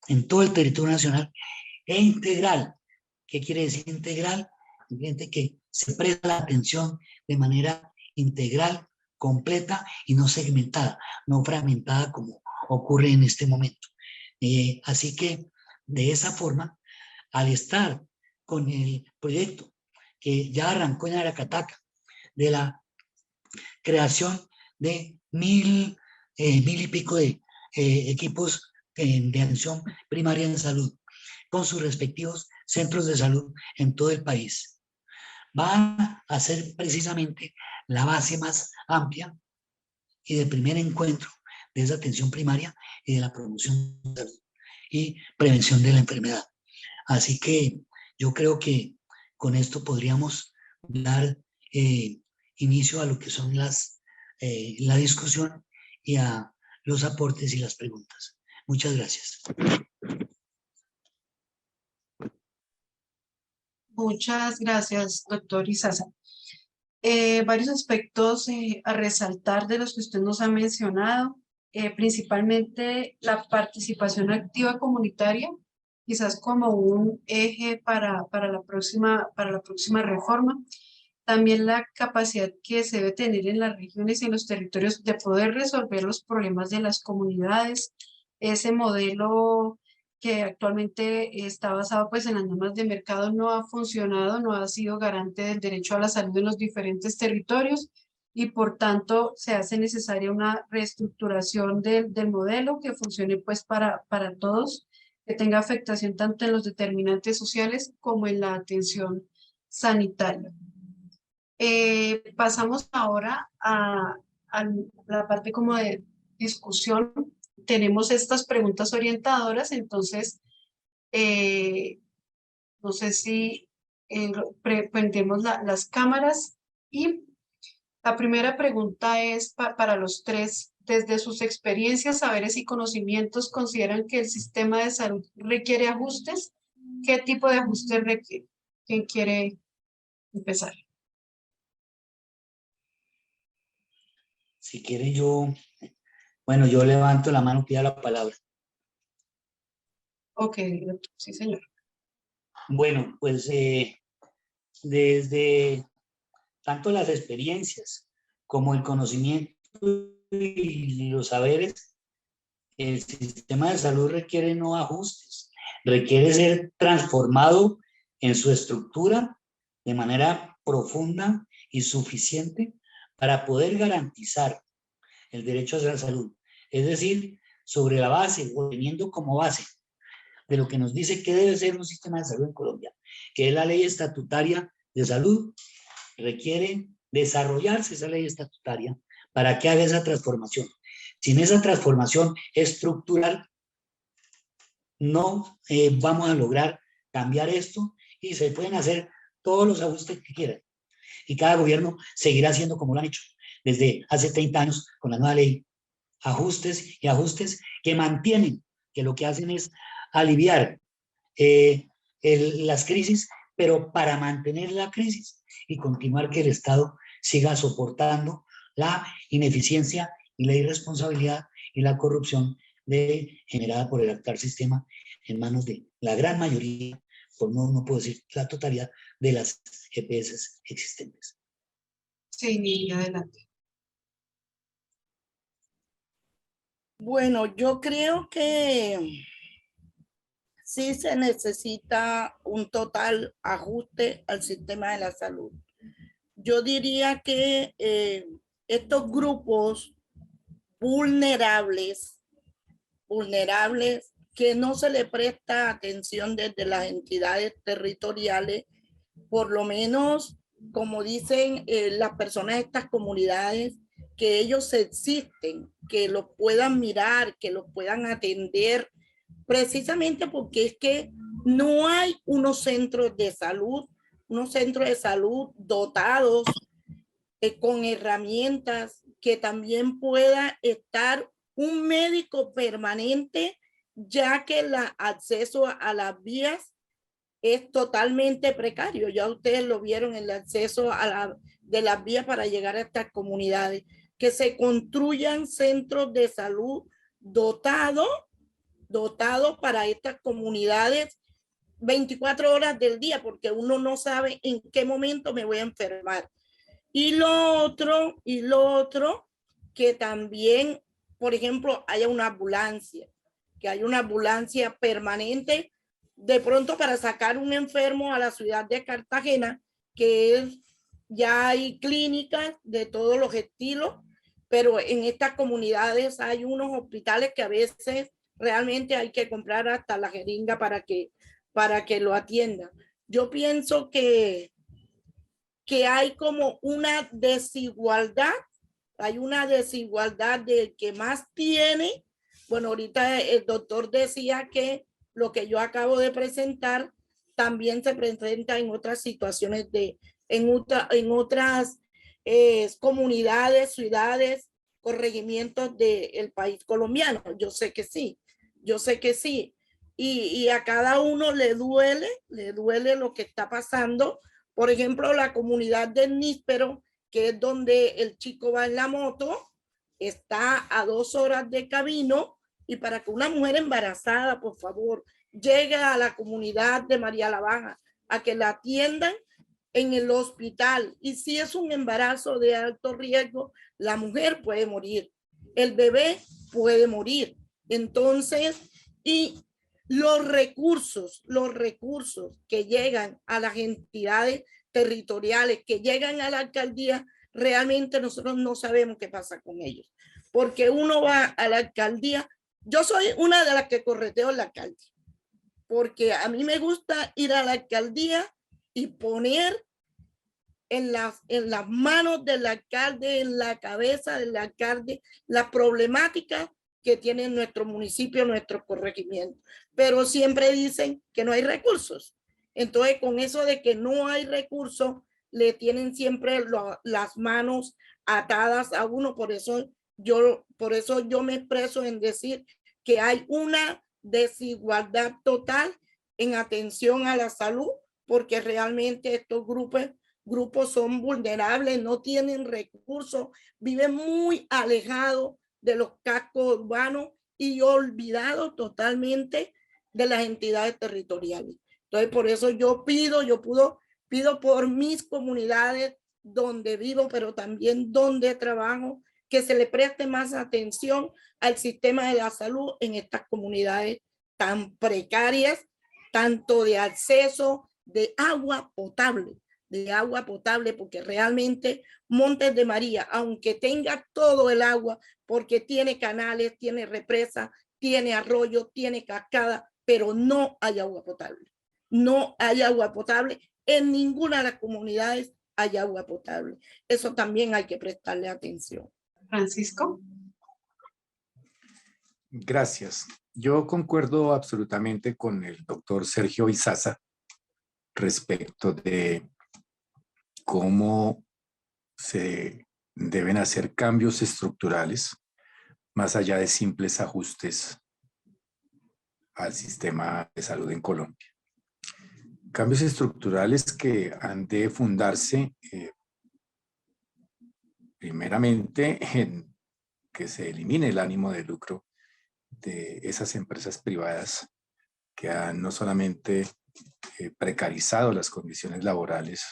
[SPEAKER 5] en todo el territorio nacional e integral. ¿Qué quiere decir integral? Gente que se presta la atención de manera integral, completa y no segmentada, no fragmentada como ocurre en este momento. Así que de esa forma, al estar con el proyecto que ya arrancó en Aracataca, de la creación de 1,000 y pico de equipos de atención primaria en salud, con sus respectivos centros de salud en todo el país. Va a ser precisamente la base más amplia y de primer encuentro de esa atención primaria y de la promoción de la salud y prevención de la enfermedad. Así que yo creo que con esto podríamos dar inicio a lo que son la discusión y a los aportes y las preguntas. Muchas gracias.
[SPEAKER 2] Muchas gracias, doctor Izaza. Varios aspectos a resaltar de los que usted nos ha mencionado, principalmente la participación activa comunitaria, quizás como un eje para la próxima reforma. También la capacidad que se debe tener en las regiones y en los territorios de poder resolver los problemas de las comunidades. Ese modelo que actualmente está basado pues en las normas de mercado no ha funcionado, no ha sido garante del derecho a la salud en los diferentes territorios y por tanto se hace necesaria una reestructuración del modelo que funcione pues para todos, que tenga afectación tanto en los determinantes sociales como en la atención sanitaria. Pasamos ahora a la parte como de discusión. Tenemos estas preguntas orientadoras, entonces no sé si prendemos las cámaras y la primera pregunta es para los tres. Desde sus experiencias, saberes y conocimientos, ¿consideran que el sistema de salud requiere ajustes? ¿Qué tipo de ajustes requiere? ¿Quién quiere empezar?
[SPEAKER 5] Si quiere yo levanto la mano, pida la palabra.
[SPEAKER 2] Ok, sí, señor.
[SPEAKER 5] Bueno, pues desde tanto las experiencias como el conocimiento y los saberes, el sistema de salud requiere no ajustes, requiere ser transformado en su estructura de manera profunda y suficiente para poder garantizar el derecho a la salud. Es decir, sobre la base o teniendo como base de lo que nos dice que debe ser un sistema de salud en Colombia, que es la ley estatutaria de salud, requiere desarrollarse esa ley estatutaria para que haga esa transformación. Sin esa transformación estructural, no vamos a lograr cambiar esto y se pueden hacer todos los ajustes que quieran. Y cada gobierno seguirá haciendo como lo han hecho desde hace 30 años con la nueva ley. Ajustes y ajustes que mantienen, que lo que hacen es aliviar las crisis, pero para mantener la crisis y continuar que el Estado siga soportando la ineficiencia y la irresponsabilidad y la corrupción generada por el actual sistema en manos de la gran mayoría, por no puedo decir la totalidad, de las EPS existentes.
[SPEAKER 2] Sí, adelante.
[SPEAKER 3] Bueno, yo creo que sí se necesita un total ajuste al sistema de la salud. Yo diría que estos grupos vulnerables que no se le presta atención desde las entidades territoriales, por lo menos, como dicen las personas de estas comunidades, que ellos existen, que los puedan mirar, que los puedan atender, precisamente porque es que no hay unos centros de salud dotados con herramientas, que también pueda estar un médico permanente, ya que el acceso a las vías es totalmente precario. Ya ustedes lo vieron, el acceso de las vías para llegar a estas comunidades. Que se construyan centros de salud dotados para estas comunidades 24 horas del día, porque uno no sabe en qué momento me voy a enfermar. Y lo otro, que también, por ejemplo, haya una ambulancia, permanente, de pronto para sacar un enfermo a la ciudad de Cartagena, que ya hay clínicas de todos los estilos, pero en estas comunidades hay unos hospitales que a veces realmente hay que comprar hasta la jeringa para que para que lo atiendan. Yo pienso que hay como una desigualdad, hay una desigualdad del que más tiene. Bueno, ahorita el doctor decía que lo que yo acabo de presentar también se presenta en otras situaciones en otras comunidades, ciudades, corregimientos del país colombiano. Yo sé que sí, yo sé que sí. Y a cada uno le duele lo que está pasando. Por ejemplo, la comunidad del Níspero, que es donde el chico va en la moto, está a 2 horas de camino, y para que una mujer embarazada, por favor, llegue a la comunidad de María la Baja a que la atiendan en el hospital, y si es un embarazo de alto riesgo, la mujer puede morir, el bebé puede morir. Entonces, y los recursos que llegan a las entidades territoriales, que llegan a la alcaldía, realmente nosotros no sabemos qué pasa con ellos, porque uno va a la alcaldía. Yo soy una de las que correteo en la alcaldía, porque a mí me gusta ir a la alcaldía y poner en las manos del alcalde, en la cabeza del alcalde, la problemática que tiene nuestro municipio, nuestro corregimiento. Pero siempre dicen que no hay recursos. Entonces, con eso de que no hay recursos, le tienen siempre las manos atadas a uno. Por eso yo me expreso en decir que hay una desigualdad total en atención a la salud, porque realmente estos grupos son vulnerables, no tienen recursos, viven muy alejados de los cascos urbanos y olvidados totalmente de las entidades territoriales. Entonces, por eso yo pido por mis comunidades donde vivo, pero también donde trabajo, que se le preste más atención al sistema de la salud en estas comunidades tan precarias, tanto de acceso de agua potable, porque realmente Montes de María, aunque tenga todo el agua, porque tiene canales, tiene represas, tiene arroyo, tiene cascada, pero no hay agua potable. No hay agua potable. En ninguna de las comunidades hay agua potable. Eso también hay que prestarle atención.
[SPEAKER 2] Francisco.
[SPEAKER 4] Gracias. Yo concuerdo absolutamente con el doctor Sergio Izaza respecto de cómo se deben hacer cambios estructurales más allá de simples ajustes al sistema de salud en Colombia. Cambios estructurales que han de fundarse primeramente en que se elimine el ánimo de lucro de esas empresas privadas que han no solamente precarizado las condiciones laborales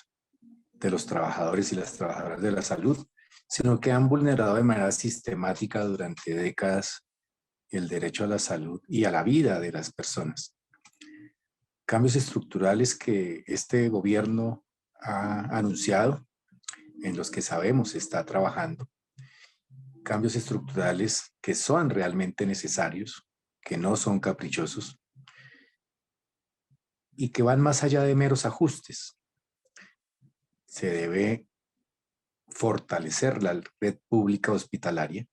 [SPEAKER 4] de los trabajadores y las trabajadoras de la salud, sino que han vulnerado de manera sistemática durante décadas el derecho a la salud y a la vida de las personas. Cambios estructurales que este gobierno ha anunciado, en los que sabemos está trabajando. Cambios estructurales que son realmente necesarios, que no son caprichosos y que van más allá de meros ajustes. Se debe fortalecer la red pública hospitalaria.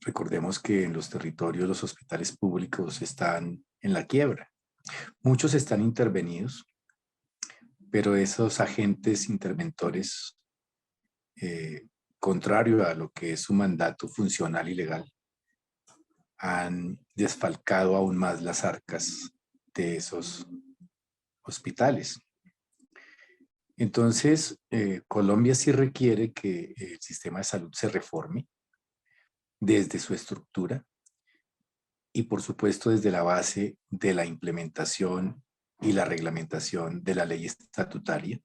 [SPEAKER 4] Recordemos que en los territorios los hospitales públicos están en la quiebra. Muchos están intervenidos, pero esos agentes interventores, contrario a lo que es su mandato funcional y legal, han desfalcado aún más las arcas de esos hospitales. Entonces, Colombia sí requiere que el sistema de salud se reforme desde su estructura y, por supuesto, desde la base de la implementación y la reglamentación de la ley estatutaria,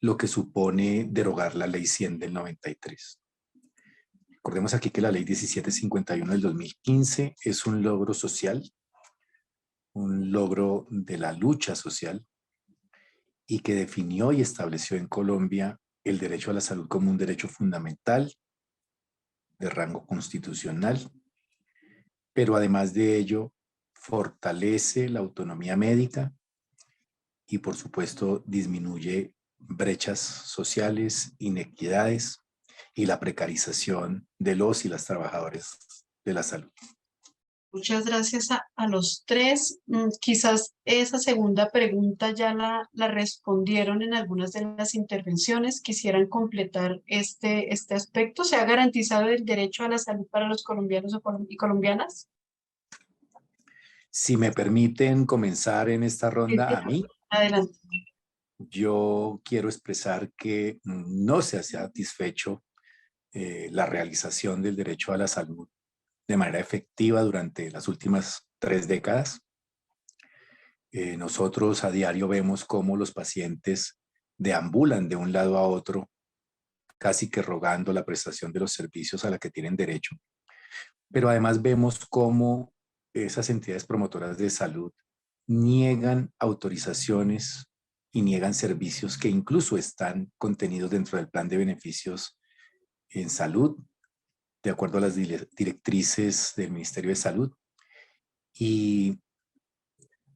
[SPEAKER 4] lo que supone derogar la ley 100 del 93. Recordemos aquí que la ley 1751 del 2015 es un logro social, un logro de la lucha social, y que definió y estableció en Colombia el derecho a la salud como un derecho fundamental de rango constitucional, pero además de ello fortalece la autonomía médica y, por supuesto, disminuye brechas sociales, inequidades y la precarización de los y las trabajadores de la salud.
[SPEAKER 2] Muchas gracias a los tres. Quizás esa segunda pregunta ya la respondieron en algunas de las intervenciones. Quisieran completar este aspecto. ¿Se ha garantizado el derecho a la salud para los colombianos y colombianas?
[SPEAKER 4] Si me permiten comenzar en esta ronda, a mí,
[SPEAKER 2] Adelante.
[SPEAKER 4] yo quiero expresar que no se ha satisfecho la realización del derecho a la salud de manera efectiva durante las últimas 3 décadas. Nosotros a diario vemos cómo los pacientes deambulan de un lado a otro, casi que rogando la prestación de los servicios a la que tienen derecho. Pero además vemos cómo esas entidades promotoras de salud niegan autorizaciones y niegan servicios que incluso están contenidos dentro del plan de beneficios en salud, de acuerdo a las directrices del Ministerio de Salud. Y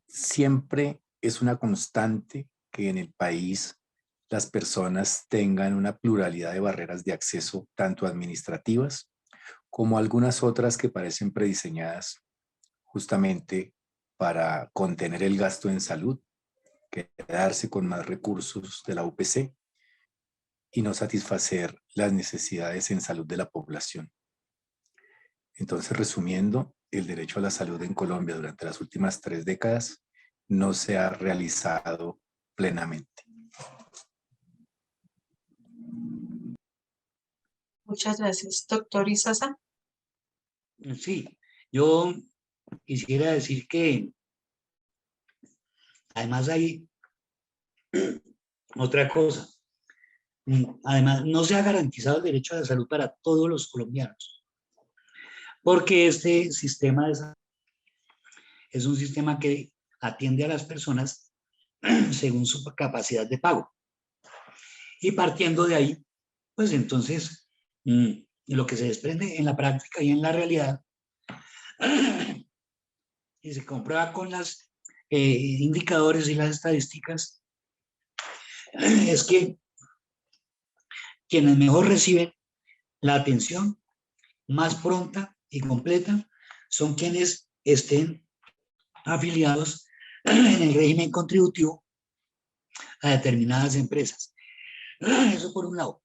[SPEAKER 4] siempre es una constante que en el país las personas tengan una pluralidad de barreras de acceso, tanto administrativas como algunas otras que parecen prediseñadas justamente para contener el gasto en salud, quedarse con más recursos de la UPC y no satisfacer las necesidades en salud de la población. Entonces, resumiendo, el derecho a la salud en Colombia durante las últimas 3 décadas no se ha realizado plenamente.
[SPEAKER 2] Muchas gracias. Doctor Izaza.
[SPEAKER 5] Sí, yo quisiera decir que además hay otra cosa. Además, no se ha garantizado el derecho a la salud para todos los colombianos, porque este sistema de salud es un sistema que atiende a las personas según su capacidad de pago. Y partiendo de ahí, pues entonces, lo que se desprende en la práctica y en la realidad, y se comprueba con los indicadores y las estadísticas, es que quienes mejor reciben la atención más pronta y completa son quienes estén afiliados en el régimen contributivo a determinadas empresas. Eso por un lado.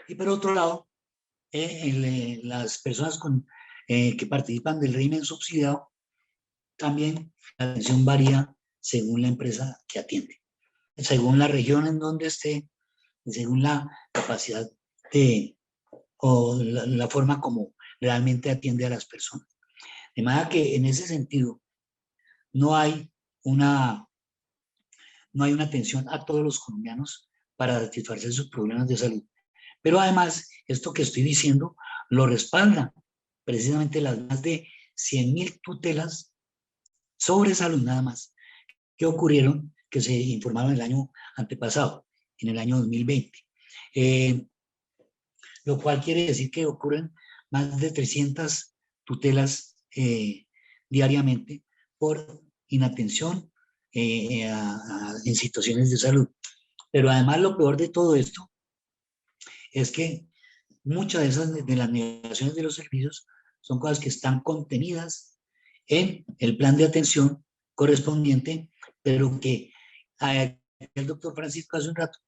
[SPEAKER 5] Y por otro lado, las personas que participan del régimen subsidiado, también la atención varía según la empresa que atiende, según la región en donde esté, según la capacidad o la forma como realmente atiende a las personas. De manera que en ese sentido no hay una atención a todos los colombianos para satisfacer sus problemas de salud. Pero además, esto que estoy diciendo lo respaldan precisamente las más de 100.000 tutelas sobre salud nada más que ocurrieron, que se informaron el año antepasado, en el año 2020. Lo cual quiere decir que ocurren más de 300 tutelas diariamente por inatención en situaciones de salud. Pero además lo peor de todo esto es que muchas de las negaciones de los servicios son cosas que están contenidas en el plan de atención correspondiente, pero que el doctor Francisco hace un rato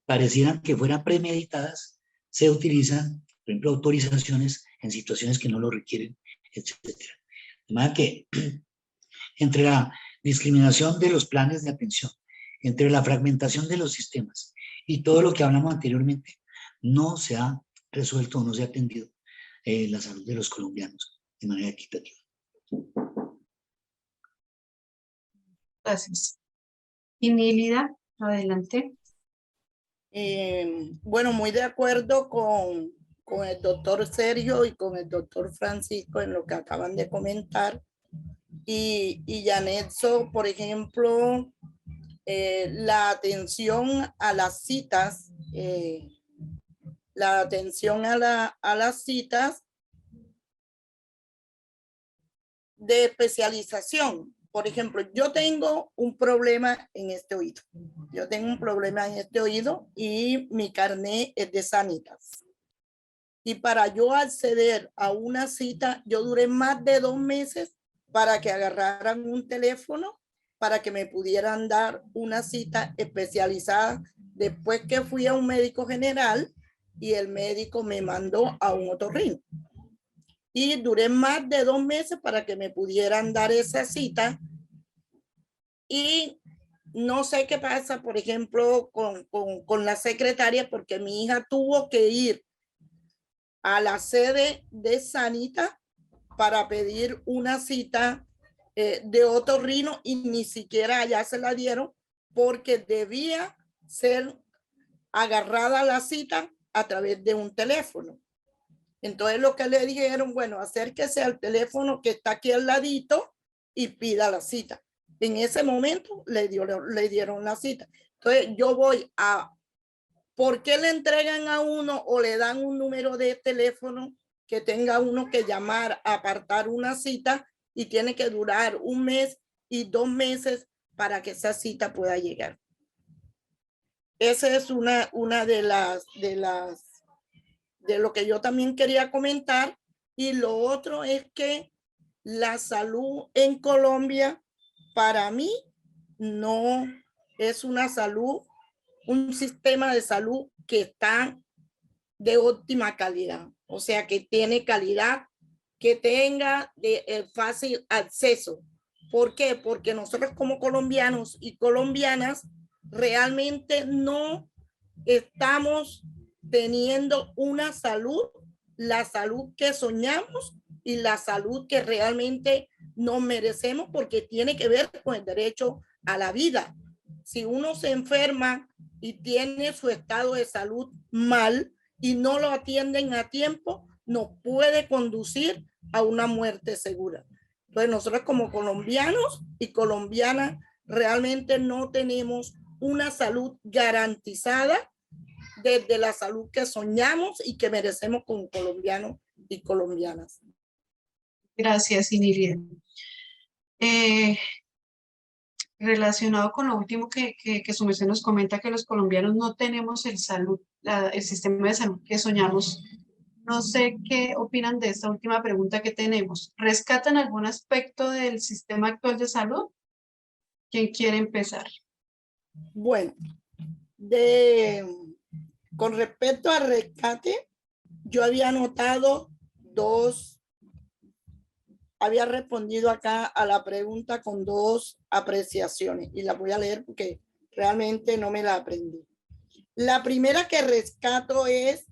[SPEAKER 5] parecieran que fueran premeditadas, se utilizan, por ejemplo, autorizaciones en situaciones que no lo requieren, etc. De manera que entre la discriminación de los planes de atención, entre la fragmentación de los sistemas y todo lo que hablamos anteriormente, no se ha resuelto o no se ha atendido la salud de los colombianos de manera equitativa.
[SPEAKER 2] Gracias. Y Nílida, adelante.
[SPEAKER 3] Bueno, muy de acuerdo con el doctor Sergio y con el doctor Francisco en lo que acaban de comentar. Y Janetso, por ejemplo, la atención a las citas, de especialización. Por ejemplo, yo tengo un problema en este oído. Yo tengo un problema en este oído y mi carnet es de Sanitas. Y para yo acceder a una cita, yo duré más de 2 meses para que agarraran un teléfono para que me pudieran dar una cita especializada después que fui a un médico general y el médico me mandó a un otorrino. Y duré más de 2 meses para que me pudieran dar esa cita. Y no sé qué pasa, por ejemplo, con la secretaria, porque mi hija tuvo que ir a la sede de Sanita para pedir una cita de otorrino y ni siquiera allá se la dieron porque debía ser agarrada la cita a través de un teléfono. Entonces lo que le dijeron, bueno, acérquese al teléfono que está aquí al ladito y pida la cita. En ese momento le dieron la cita. Entonces yo voy a, ¿por qué le entregan a uno o le dan un número de teléfono que tenga uno que llamar a apartar una cita y tiene que durar 1 mes y 2 meses para que esa cita pueda llegar? Esa es una de lo que yo también quería comentar. Y lo otro es que la salud en Colombia para mí no es una salud, un sistema de salud que está de óptima calidad, o sea, que tiene calidad, que tenga de fácil acceso. ¿Por qué? Porque nosotros como colombianos y colombianas realmente no estamos teniendo una salud, la salud que soñamos y la salud que realmente nos merecemos, porque tiene que ver con el derecho a la vida. Si uno se enferma y tiene su estado de salud mal y no lo atienden a tiempo, no puede conducir a una muerte segura. Entonces nosotros como colombianos y colombianas realmente no tenemos una salud garantizada desde la salud que soñamos y que merecemos como colombianos y colombianas.
[SPEAKER 2] Gracias, Inilia. Relacionado con lo último que su merced nos comenta, que los colombianos no tenemos el sistema de salud que soñamos. No sé qué opinan de esta última pregunta que tenemos. ¿Rescatan algún aspecto del sistema actual de salud? ¿Quién quiere empezar?
[SPEAKER 3] Bueno, con respecto al rescate, yo había anotado había respondido acá a la pregunta con 2 apreciaciones y las voy a leer porque realmente no me la aprendí. La primera que rescato es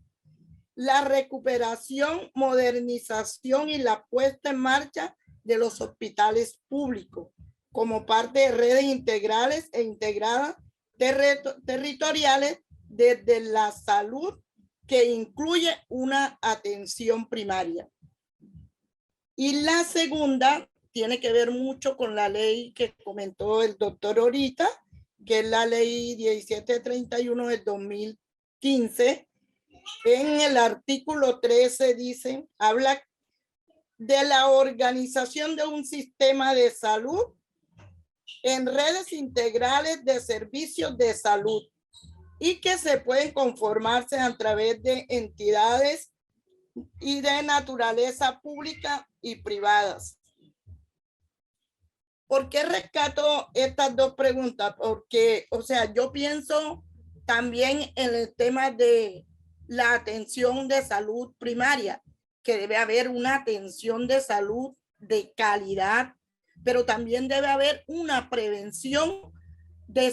[SPEAKER 3] la recuperación, modernización y la puesta en marcha de los hospitales públicos como parte de redes integrales e integradas territoriales desde la salud, que incluye una atención primaria. Y la segunda tiene que ver mucho con la ley que comentó el doctor ahorita, que es la ley 1731 del 2015. En el artículo 13 dice, habla de la organización de un sistema de salud en redes integrales de servicios de salud y que se pueden conformarse a través de entidades y de naturaleza pública y privadas. ¿Por qué rescato estas 2 preguntas? Porque, o sea, yo pienso también en el tema de la atención de salud primaria, que debe haber una atención de salud de calidad, pero también debe haber una prevención de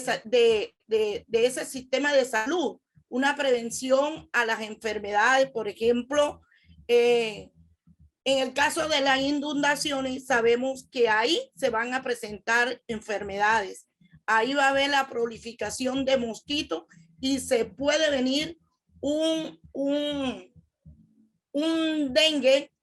[SPEAKER 3] ese sistema de salud, una prevención a las enfermedades. Por ejemplo, en el caso de las inundaciones, sabemos que ahí se van a presentar enfermedades. Ahí va a haber la prolificación de mosquitos y se puede venir un dengue.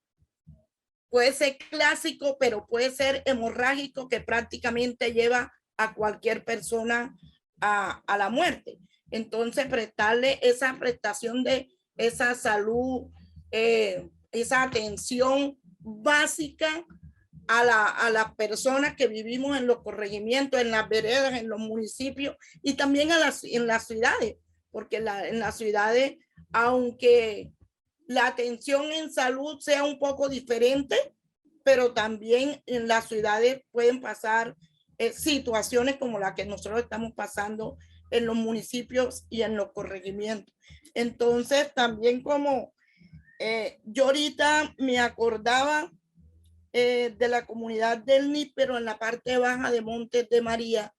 [SPEAKER 3] Puede ser clásico, pero puede ser hemorrágico, que prácticamente lleva a cualquier persona a la muerte. Entonces, prestarle esa prestación de esa salud, esa atención básica a las personas que vivimos en los corregimientos, en las veredas, en los municipios y también en las ciudades, porque en las ciudades, aunque la atención en salud sea un poco diferente, pero también en las ciudades pueden pasar situaciones como la que nosotros estamos pasando en los municipios y en los corregimientos. Entonces, también como yo ahorita me acordaba de la comunidad del NIP, pero en la parte baja de Montes de María.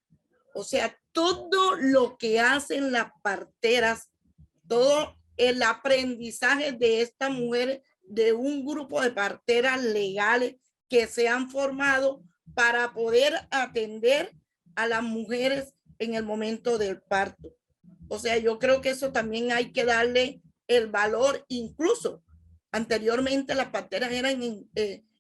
[SPEAKER 3] O sea, todo lo que hacen las parteras, todo el aprendizaje de estas mujeres, de un grupo de parteras legales que se han formado para poder atender a las mujeres en el momento del parto. O sea, yo creo que eso también hay que darle el valor. Incluso anteriormente las parteras eran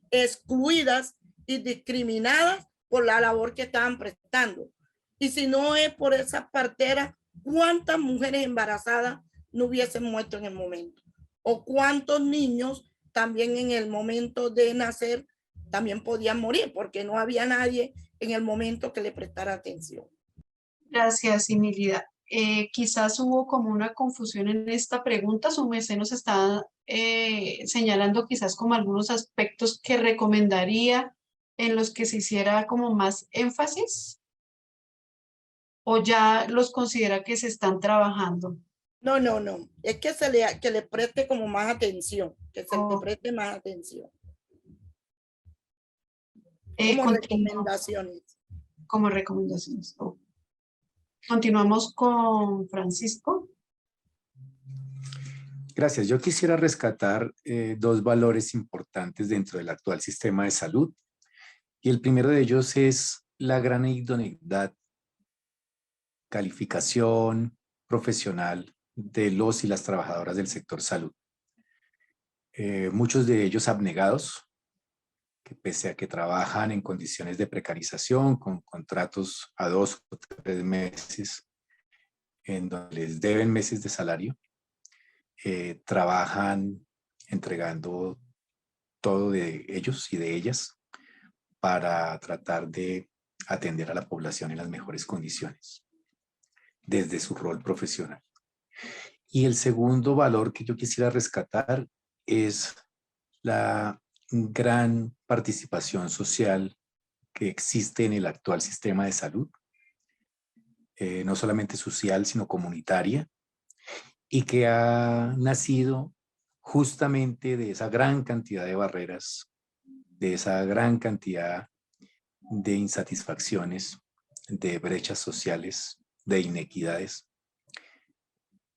[SPEAKER 3] excluidas y discriminadas por la labor que estaban prestando. Y si no es por esas parteras, ¿cuántas mujeres embarazadas no hubiesen muerto en el momento? ¿O cuántos niños también en el momento de nacer también podían morir porque no había nadie en el momento que le prestara atención?
[SPEAKER 2] Gracias, Inilida. Quizás hubo como una confusión en esta pregunta. Su merced nos está señalando quizás como algunos aspectos que recomendaría en los que se hiciera como más énfasis, o ya los considera que se están trabajando.
[SPEAKER 3] No. Es que que le preste como más atención, que se le preste más atención. Como recomendaciones.
[SPEAKER 2] Como recomendaciones. Continuamos con Francisco.
[SPEAKER 4] Gracias. Yo quisiera rescatar dos valores importantes dentro del actual sistema de salud. Y el primero de ellos es la gran idoneidad, calificación profesional de los y las trabajadoras del sector salud. Muchos de ellos abnegados, que pese a que trabajan en condiciones de precarización, con contratos a 2 o 3 meses, en donde les deben meses de salario, trabajan entregando todo de ellos y de ellas para tratar de atender a la población en las mejores condiciones, desde su rol profesional. Y el segundo valor que yo quisiera rescatar es la gran participación social que existe en el actual sistema de salud, no solamente social, sino comunitaria, y que ha nacido justamente de esa gran cantidad de barreras, de esa gran cantidad de insatisfacciones, de brechas sociales, de inequidades,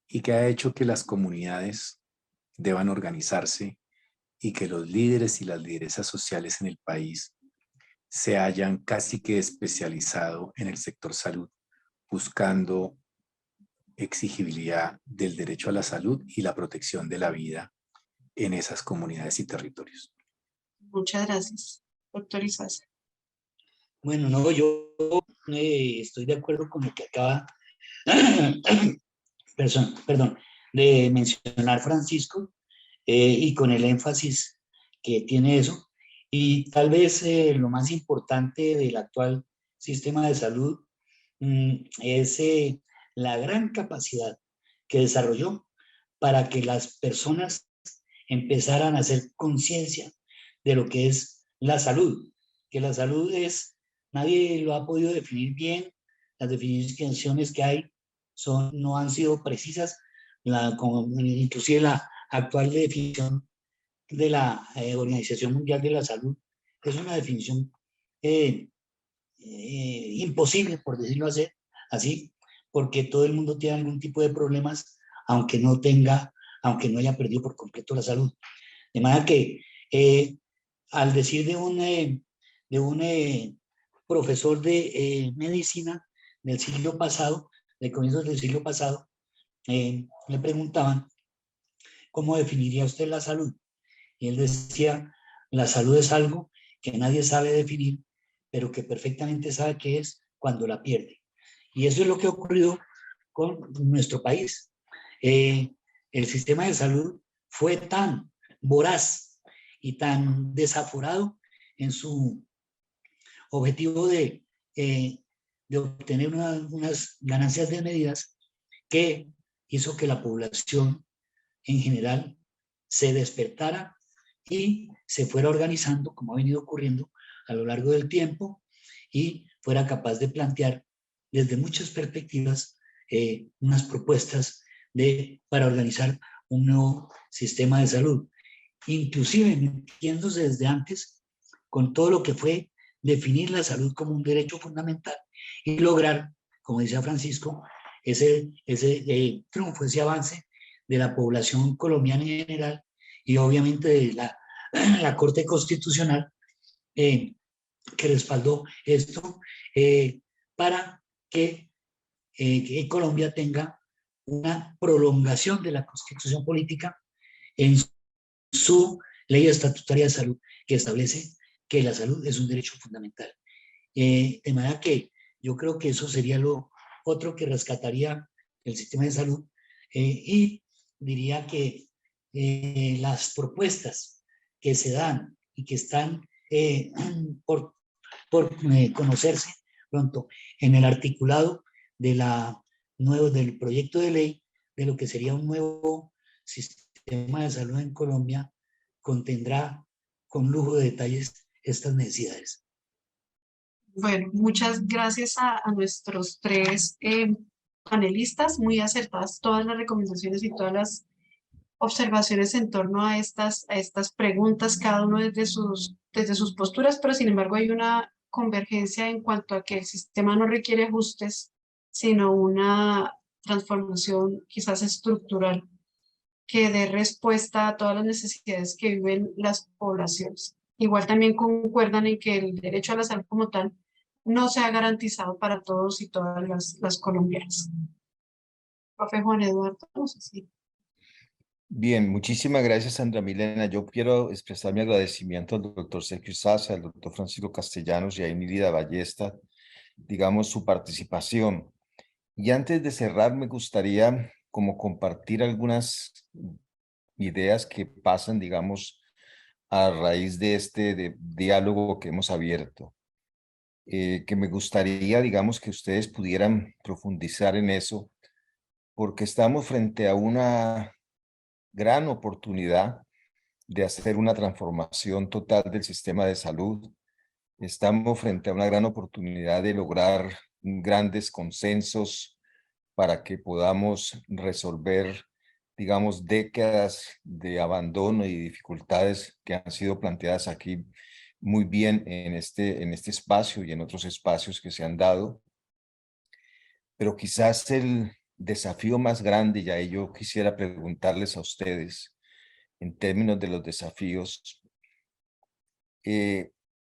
[SPEAKER 4] y que ha hecho que las comunidades deban organizarse y que los líderes y las lideresas sociales en el país se hayan casi que especializado en el sector salud, buscando exigibilidad del derecho a la salud y la protección de la vida en esas comunidades y territorios.
[SPEAKER 2] Muchas gracias, doctor Izaza.
[SPEAKER 5] Bueno, no, yo estoy de acuerdo con lo que acaba de mencionar Francisco, y con el énfasis que tiene eso. Y tal vez lo más importante del actual sistema de salud es la gran capacidad que desarrolló para que las personas empezaran a hacer conciencia de lo que es la salud, que la salud es, nadie lo ha podido definir bien, las definiciones que hay no han sido precisas, inclusive la actual definición de la Organización Mundial de la Salud es una definición imposible, por decirlo así, porque todo el mundo tiene algún tipo de problemas, aunque no haya perdido por completo la salud. De manera que al decir de un profesor de medicina del siglo pasado, de comienzos del siglo pasado, le preguntaban, ¿cómo definiría usted la salud? Y él decía, la salud es algo que nadie sabe definir, pero que perfectamente sabe qué es cuando la pierde. Y eso es lo que ha ocurrido con nuestro país. El sistema de salud fue tan voraz y tan desaforado en su objetivo de obtener unas ganancias desmedidas que hizo que la población en general se despertara y se fuera organizando, como ha venido ocurriendo a lo largo del tiempo, y fuera capaz de plantear desde muchas perspectivas unas propuestas para organizar un nuevo sistema de salud, inclusive metiéndose desde antes con todo lo que fue definir la salud como un derecho fundamental y lograr, como decía Francisco, ese triunfo, ese avance de la población colombiana en general y obviamente de la Corte Constitucional que respaldó esto para que Colombia tenga una prolongación de la Constitución política en su ley estatutaria de salud que establece que la salud es un derecho fundamental. De manera que yo creo que eso sería lo otro que rescataría el sistema de salud y diría que las propuestas que se dan y que están por conocerse pronto en el articulado del proyecto de ley de lo que sería un nuevo sistema de salud en Colombia, contendrá con lujo de detalles estas necesidades.
[SPEAKER 2] Bueno, muchas gracias a nuestros tres panelistas, muy acertadas todas las recomendaciones y todas las observaciones en torno a estas preguntas, cada uno desde sus posturas, pero sin embargo hay una convergencia en cuanto a que el sistema no requiere ajustes, sino una transformación quizás estructural que dé respuesta a todas las necesidades que viven las poblaciones. Igual también concuerdan en que el derecho a la salud como tal no se ha garantizado para todos y todas las colombianas. Profe Juan Eduardo, no sé si...
[SPEAKER 1] Bien, muchísimas gracias, Sandra Milena. Yo quiero expresar mi agradecimiento al doctor Sergio Sasa, al doctor Francisco Castellanos y a Inírida Ballesta, digamos, su participación. Y antes de cerrar, me gustaría como compartir algunas ideas que pasan, digamos, a raíz de este diálogo que hemos abierto. Que me gustaría, digamos, que ustedes pudieran profundizar en eso, porque estamos frente a una gran oportunidad de hacer una transformación total del sistema de salud. Estamos frente a una gran oportunidad de lograr grandes consensos para que podamos resolver, digamos, décadas de abandono y dificultades que han sido planteadas aquí muy bien en este espacio y en otros espacios que se han dado. Pero quizás el desafío más grande, y a ello quisiera preguntarles a ustedes, en términos de los desafíos,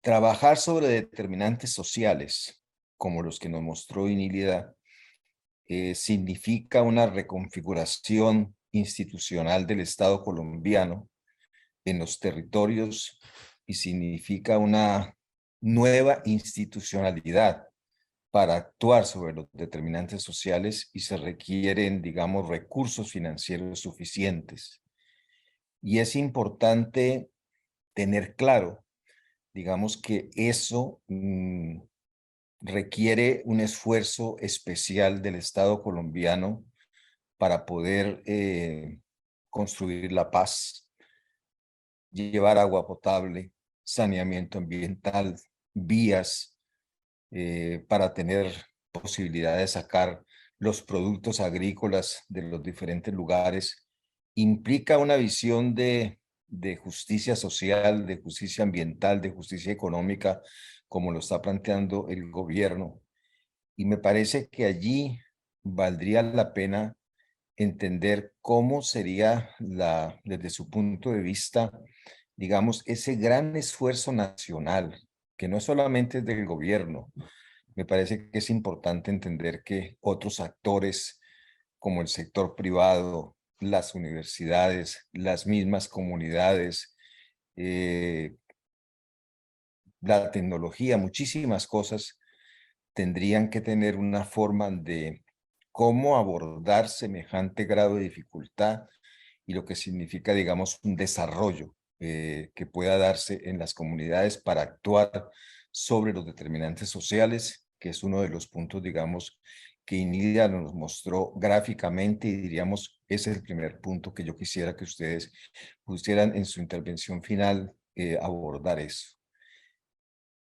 [SPEAKER 1] trabajar sobre determinantes sociales, como los que nos mostró Inírida, significa una reconfiguración institucional del Estado colombiano en los territorios y significa una nueva institucionalidad para actuar sobre los determinantes sociales y se requieren, digamos, recursos financieros suficientes. Y es importante tener claro, digamos, que eso requiere un esfuerzo especial del Estado colombiano para poder construir la paz, llevar agua potable, saneamiento ambiental, vías para tener posibilidad de sacar los productos agrícolas de los diferentes lugares. Implica una visión de justicia social, de justicia ambiental, de justicia económica, como lo está planteando el gobierno. Y me parece que allí valdría la pena entender cómo sería desde su punto de vista, digamos, ese gran esfuerzo nacional, que no solamente es del gobierno. Me parece que es importante entender que otros actores, como el sector privado, las universidades, las mismas comunidades, la tecnología, muchísimas cosas, tendrían que tener una forma de cómo abordar semejante grado de dificultad y lo que significa, digamos, un desarrollo que pueda darse en las comunidades para actuar sobre los determinantes sociales, que es uno de los puntos, digamos, que Inilia nos mostró gráficamente, y diríamos, ese es el primer punto que yo quisiera que ustedes pusieran en su intervención final, abordar eso.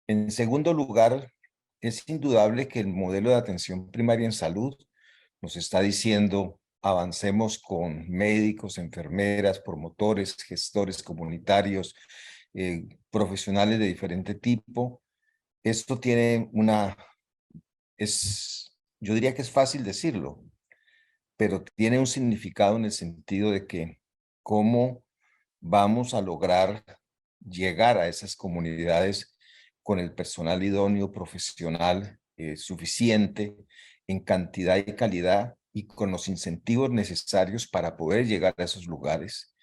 [SPEAKER 1] En segundo lugar, es indudable que el modelo de atención primaria en salud nos está diciendo: avancemos con médicos, enfermeras, promotores, gestores comunitarios, profesionales de diferente tipo. Esto tiene yo diría que es fácil decirlo, pero tiene un significado en el sentido de que cómo vamos a lograr llegar a esas comunidades con el personal idóneo, profesional, suficiente en cantidad y calidad, y con los incentivos necesarios para poder llegar a esos lugares.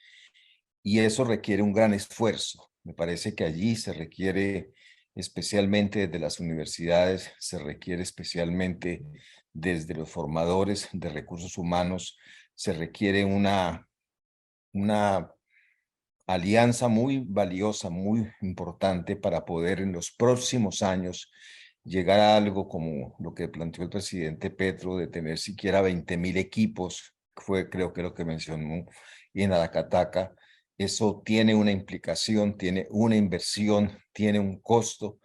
[SPEAKER 1] Y eso requiere un gran esfuerzo. Me parece que allí se requiere, especialmente desde las universidades, se requiere especialmente desde los formadores de recursos humanos, se requiere una alianza muy valiosa, muy importante, para poder en los próximos años llegar a algo como lo que planteó el presidente Petro, de tener siquiera 20.000 equipos, fue creo que lo que mencionó, y en Aracataca. Eso tiene una implicación, tiene una inversión, tiene un costo,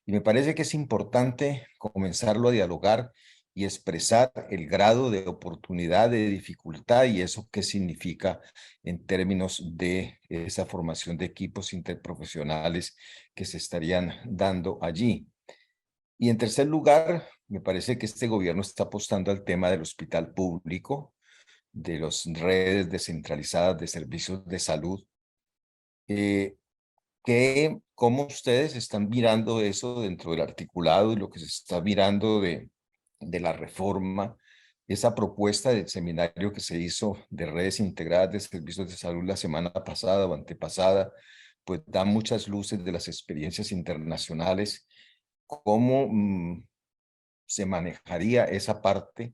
[SPEAKER 1] y me parece que es importante comenzarlo a dialogar y expresar el grado de oportunidad, de dificultad, y eso qué significa en términos de esa formación de equipos interprofesionales que se estarían dando allí. Y en tercer lugar, me parece que este gobierno está apostando al tema del hospital público, de las redes descentralizadas de servicios de salud. ¿Cómo ustedes están mirando eso dentro del articulado y lo que se está mirando de la reforma? Esa propuesta del seminario que se hizo de redes integradas de servicios de salud la semana pasada o antepasada, pues da muchas luces de las experiencias internacionales. ¿Cómo se manejaría esa parte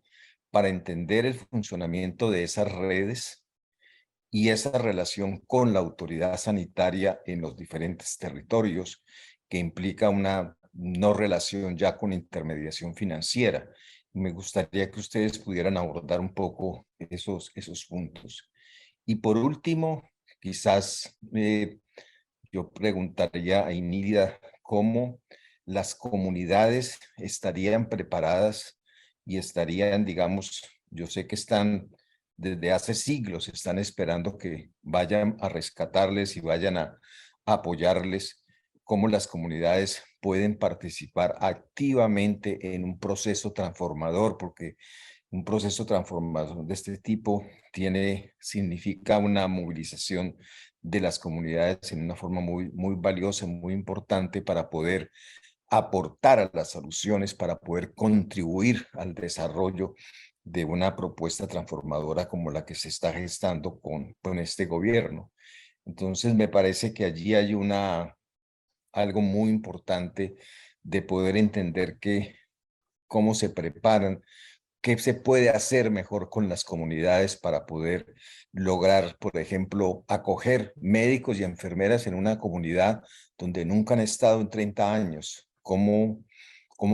[SPEAKER 1] para entender el funcionamiento de esas redes y esa relación con la autoridad sanitaria en los diferentes territorios, que implica una no relación ya con intermediación financiera? Me gustaría que ustedes pudieran abordar un poco esos puntos. Y por último, quizás yo preguntaría a Inida cómo las comunidades estarían preparadas y estarían, digamos, yo sé que están desde hace siglos, están esperando que vayan a rescatarles y vayan a apoyarles, cómo las comunidades pueden participar activamente en un proceso transformador, porque un proceso transformador de este tipo significa una movilización de las comunidades en una forma muy valiosa, muy importante, para poder aportar a las soluciones, para poder contribuir al desarrollo de una propuesta transformadora como la que se está gestando con este gobierno. Entonces, me parece que allí hay algo muy importante de poder entender cómo se preparan, qué se puede hacer mejor con las comunidades para poder lograr, por ejemplo, acoger médicos y enfermeras en una comunidad donde nunca han estado en 30 años. Cómo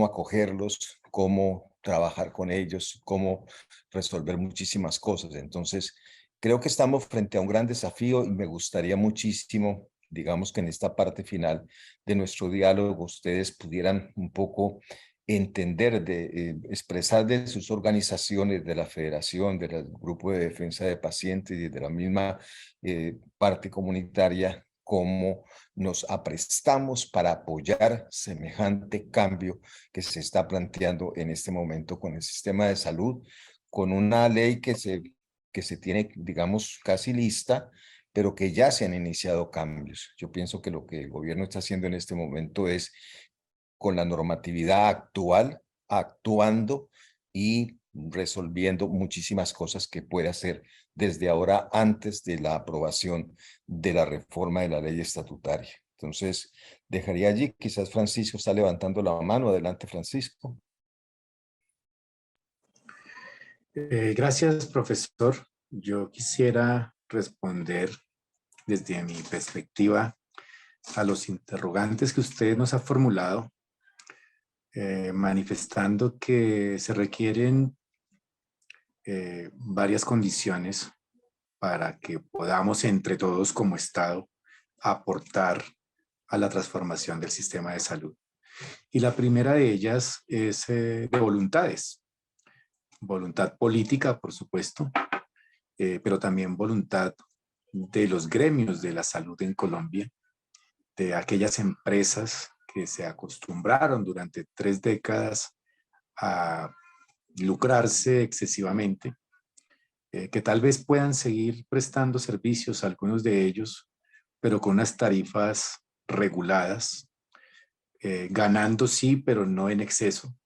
[SPEAKER 1] acogerlos, cómo trabajar con ellos, cómo resolver muchísimas cosas. Entonces, creo que estamos frente a un gran desafío, y me gustaría muchísimo, digamos, que en esta parte final de nuestro diálogo ustedes pudieran un poco entender, expresar de sus organizaciones, de la federación, del grupo de defensa de pacientes y de la misma parte comunitaria, cómo nos aprestamos para apoyar semejante cambio que se está planteando en este momento con el sistema de salud, con una ley que se tiene, digamos, casi lista, pero que ya se han iniciado cambios. Yo pienso que lo que el gobierno está haciendo en este momento es, con la normatividad actual, actuando y resolviendo muchísimas cosas que puede hacer desde ahora, antes de la aprobación de la reforma de la ley estatutaria. Entonces, dejaría allí. Quizás Francisco está levantando la mano. Adelante, Francisco.
[SPEAKER 4] Gracias, profesor. Yo quisiera responder desde mi perspectiva, a los interrogantes que usted nos ha formulado, manifestando que se requieren varias condiciones para que podamos entre todos como Estado aportar a la transformación del sistema de salud. Y la primera de ellas es de voluntades. Voluntad política, por supuesto, pero también voluntad de los gremios de la salud en Colombia, de aquellas empresas que se acostumbraron durante 3 décadas a lucrarse excesivamente, que tal vez puedan seguir prestando servicios, algunos de ellos, pero con unas tarifas reguladas, ganando sí, pero no en exceso,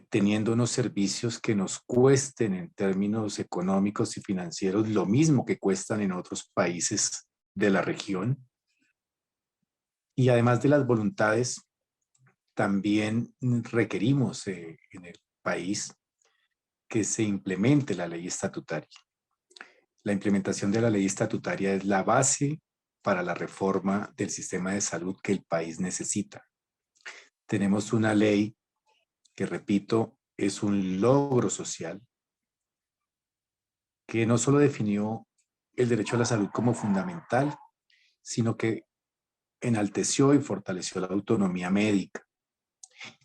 [SPEAKER 4] teniendo unos servicios que nos cuesten en términos económicos y financieros lo mismo que cuestan en otros países de la región. Y además de las voluntades, también requerimos en el país que se implemente la ley estatutaria. La implementación de la ley estatutaria es la base para la reforma del sistema de salud que el país necesita. Tenemos una ley que, repito, es un logro social, que no solo definió el derecho a la salud como fundamental, sino que enalteció y fortaleció la autonomía médica.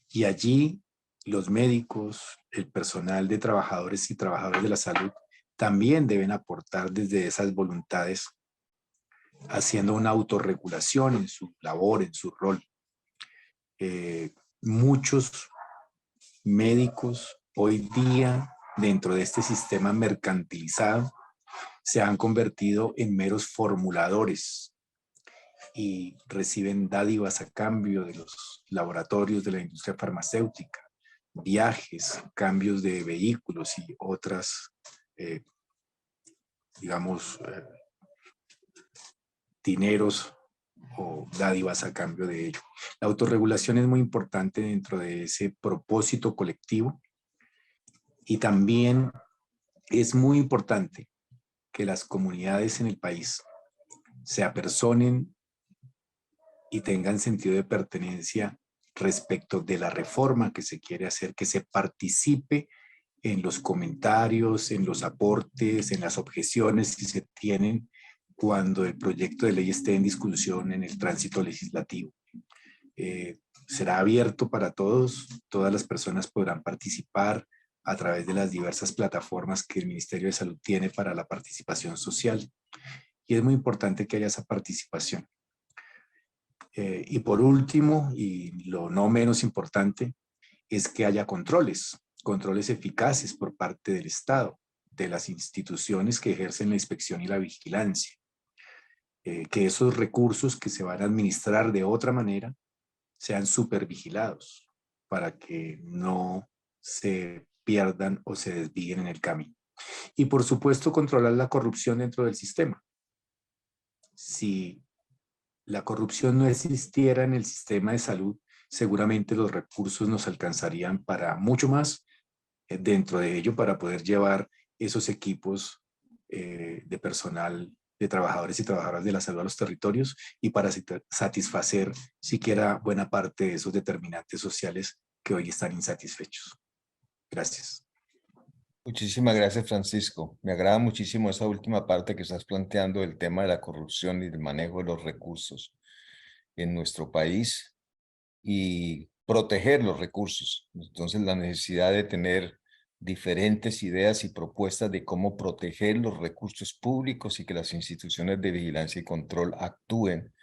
[SPEAKER 4] Y allí los médicos, el personal de trabajadores y trabajadoras de la salud también deben aportar desde esas voluntades, haciendo una autorregulación en su labor, en su rol. Muchos médicos hoy día, dentro de este sistema mercantilizado, se han convertido en meros formuladores y reciben dádivas a cambio de los laboratorios de la industria farmacéutica, viajes, cambios de vehículos y otras, dineros o dádivas a cambio de ello. La autorregulación es muy importante dentro de ese propósito colectivo y también es muy importante que las comunidades en el país se apersonen y tengan sentido de pertenencia respecto de la reforma que se quiere hacer, que se participe en los comentarios, en los aportes, en las objeciones que se tienen cuando el proyecto de ley esté en discusión en el tránsito legislativo. Será abierto para todos, todas las personas podrán participar a través de las diversas plataformas que el Ministerio de Salud tiene para la participación social. Y es muy importante que haya esa participación. Y por último, y lo no menos importante, es que haya controles eficaces por parte del Estado, de las instituciones que ejercen la inspección y la vigilancia. Que esos recursos que se van a administrar de otra manera sean supervigilados para que no se pierdan o se desvíen en el camino. Y por supuesto, controlar la corrupción dentro del sistema. Si la corrupción no existiera en el sistema de salud, seguramente los recursos nos alcanzarían para mucho más dentro de ello, para poder llevar esos equipos de personal, de trabajadores y trabajadoras de la salud a los territorios y para satisfacer siquiera buena parte de esos determinantes sociales que hoy están insatisfechos. Gracias.
[SPEAKER 1] Muchísimas gracias, Francisco. Me agrada muchísimo esa última parte que estás planteando, el tema de la corrupción y del manejo de los recursos en nuestro país y proteger los recursos. Entonces, la necesidad de tener diferentes ideas y propuestas de cómo proteger los recursos públicos y que las instituciones de vigilancia y control actúen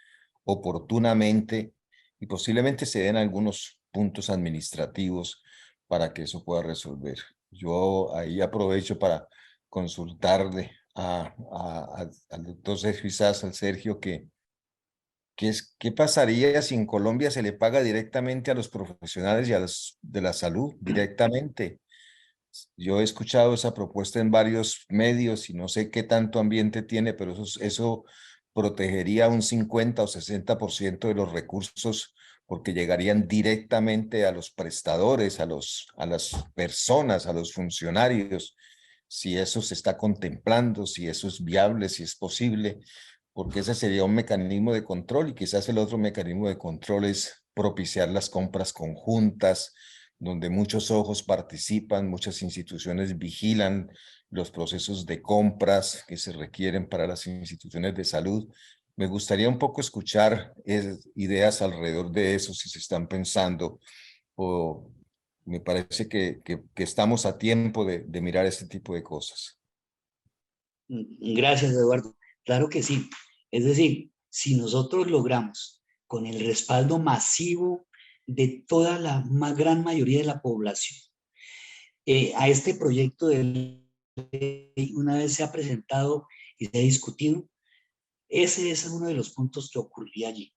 [SPEAKER 1] oportunamente y posiblemente se den algunos puntos administrativos para que eso pueda resolver. Yo ahí aprovecho para consultarle al doctor Sergio Izaza, al Sergio, ¿qué pasaría si en Colombia se le paga directamente a los profesionales y a los de la salud directamente? Yo he escuchado esa propuesta en varios medios y no sé qué tanto ambiente tiene, pero eso protegería un 50 o 60% de los recursos porque llegarían directamente a los prestadores, a las personas, a los funcionarios. si eso se está contemplando, si eso es viable, si es posible, porque ese sería un mecanismo de control y quizás el otro mecanismo de control es propiciar las compras conjuntas, donde muchos ojos participan, muchas instituciones vigilan los procesos de compras que se requieren para las instituciones de salud. Me gustaría un poco escuchar ideas alrededor de eso, si se están pensando, o me parece que estamos a tiempo de mirar este tipo de cosas.
[SPEAKER 5] Gracias, Eduardo. Claro que sí. Es decir, si nosotros logramos con el respaldo masivo de toda la gran mayoría de la población a este proyecto de ley, una vez se ha presentado y se ha discutido, ese es uno de los puntos que ocurría allí.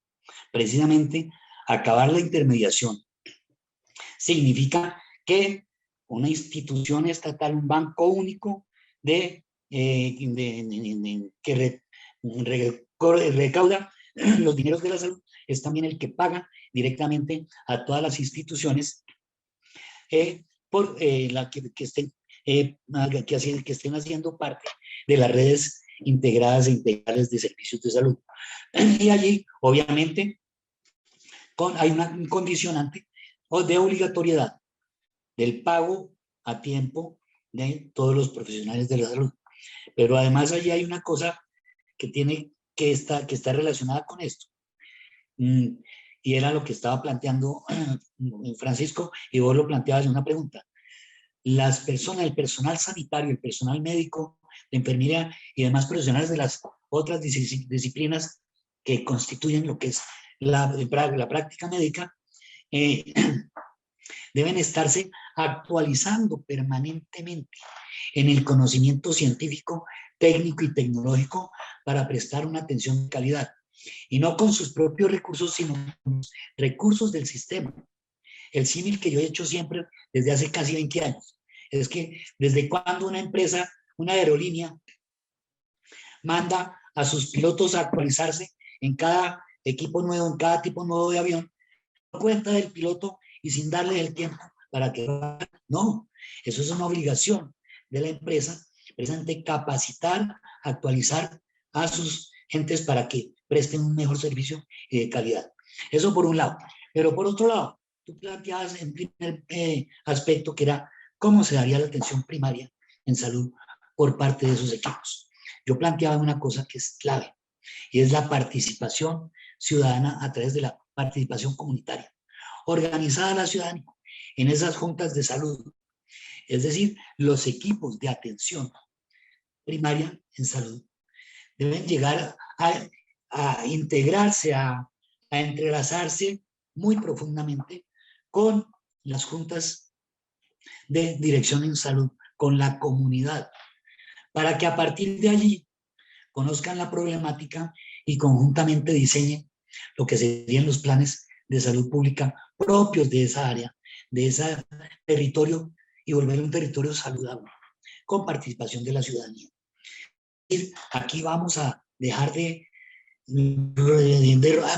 [SPEAKER 5] Precisamente, acabar la intermediación significa que una institución estatal, un banco único que recauda los dineros de la salud, es también el que paga directamente a todas las instituciones por que estén haciendo parte de las redes integradas e integrales de servicios de salud. Y allí, obviamente, hay un condicionante de obligatoriedad del pago a tiempo de todos los profesionales de la salud. Pero además allí hay una cosa que está relacionada con esto. Y era lo que estaba planteando Francisco, y vos lo planteabas en una pregunta. Las personas, el personal sanitario, el personal médico, la enfermería y demás profesionales de las otras disciplinas que constituyen lo que es la práctica médica, deben estarse actualizando permanentemente en el conocimiento científico, técnico y tecnológico para prestar una atención de calidad. Y no con sus propios recursos, sino con los recursos del sistema. El símil que yo he hecho siempre desde hace casi 20 años es que desde cuando una empresa, una aerolínea, manda a sus pilotos a actualizarse en cada equipo nuevo, en cada tipo nuevo de avión, por cuenta del piloto y sin darle el tiempo para que no, eso es una obligación de la empresa, precisamente capacitar, actualizar a sus gentes para que presten un mejor servicio y de calidad. Eso por un lado. Pero por otro lado, tú planteabas en primer aspecto que era cómo se daría la atención primaria en salud por parte de esos equipos. Yo planteaba una cosa que es clave y es la participación ciudadana a través de la participación comunitaria, organizada la ciudadanía en esas juntas de salud. Es decir, los equipos de atención primaria en salud deben llegar a integrarse, a entrelazarse muy profundamente con las juntas de dirección en salud, con la comunidad, para que a partir de allí conozcan la problemática y conjuntamente diseñen lo que serían los planes de salud pública propios de esa área, de ese territorio, y volver un territorio saludable, con participación de la ciudadanía. Aquí vamos a dejar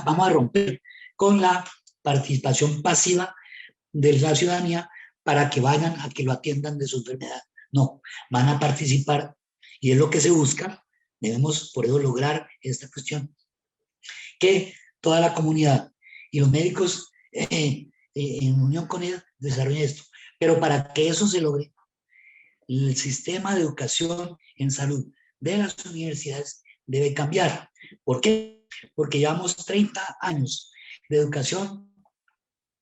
[SPEAKER 5] vamos a romper con la participación pasiva de la ciudadanía para que vayan a que lo atiendan de su enfermedad. No, van a participar y es lo que se busca. Debemos por eso lograr esta cuestión, que toda la comunidad y los médicos en unión con ellos desarrollen esto. Pero para que eso se logre, el sistema de educación en salud de las universidades debe cambiar. ¿Por qué? Porque llevamos 30 años de educación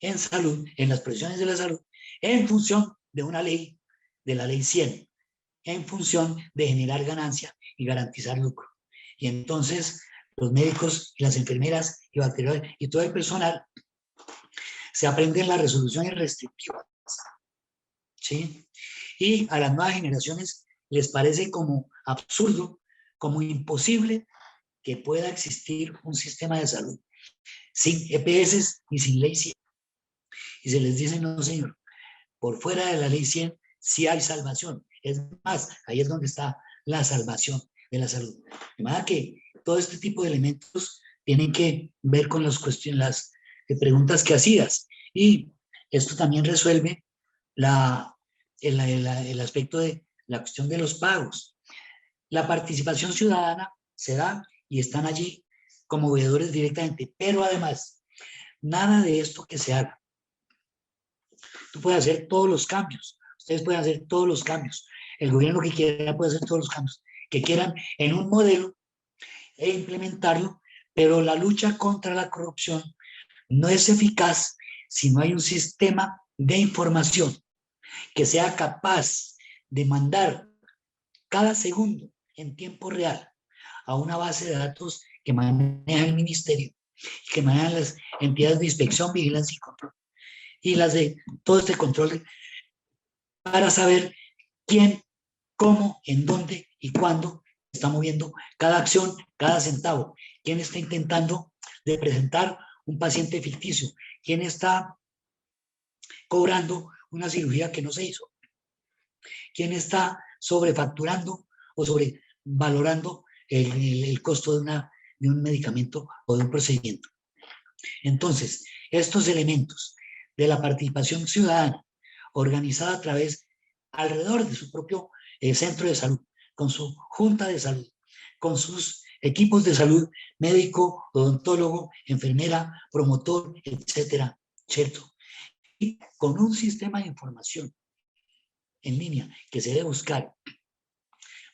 [SPEAKER 5] en salud, en las profesiones de la salud, en función de una ley, de la ley 100, en función de generar ganancia y garantizar lucro. Y entonces los médicos y las enfermeras y bacteriólogos y todo el personal se aprenden las resoluciones restrictivas, ¿sí? Y a las nuevas generaciones les parece como absurdo, como imposible que pueda existir un sistema de salud sin EPS y sin ley 100. Y se les dice, no señor, por fuera de la ley 100 sí hay salvación. Es más, ahí es donde está la salvación de la salud. De manera que todo este tipo de elementos tienen que ver con las preguntas que hacías. Y esto también resuelve el aspecto de la cuestión de los pagos. La participación ciudadana se da y están allí como veedores directamente, pero además, nada de esto que se haga. Tú puedes hacer todos los cambios, ustedes pueden hacer todos los cambios, el gobierno que quiera puede hacer todos los cambios que quieran en un modelo e implementarlo, pero la lucha contra la corrupción no es eficaz si no hay un sistema de información que sea capaz de mandar cada segundo en tiempo real a una base de datos que maneja el ministerio, que manejan las entidades de inspección, vigilancia y control, y las de todo este control, para saber quién, cómo, en dónde y cuándo está moviendo cada acción, cada centavo, quién está intentando de presentar un paciente ficticio, quién está cobrando una cirugía que no se hizo, quién está sobrefacturando o sobrevalorando el costo de un medicamento o de un procedimiento. Entonces, estos elementos de la participación ciudadana organizada a través, alrededor de su propio centro de salud, con su junta de salud, con sus equipos de salud, médico, odontólogo, enfermera, promotor, etcétera, ¿cierto? Y con un sistema de información en línea que se debe buscar,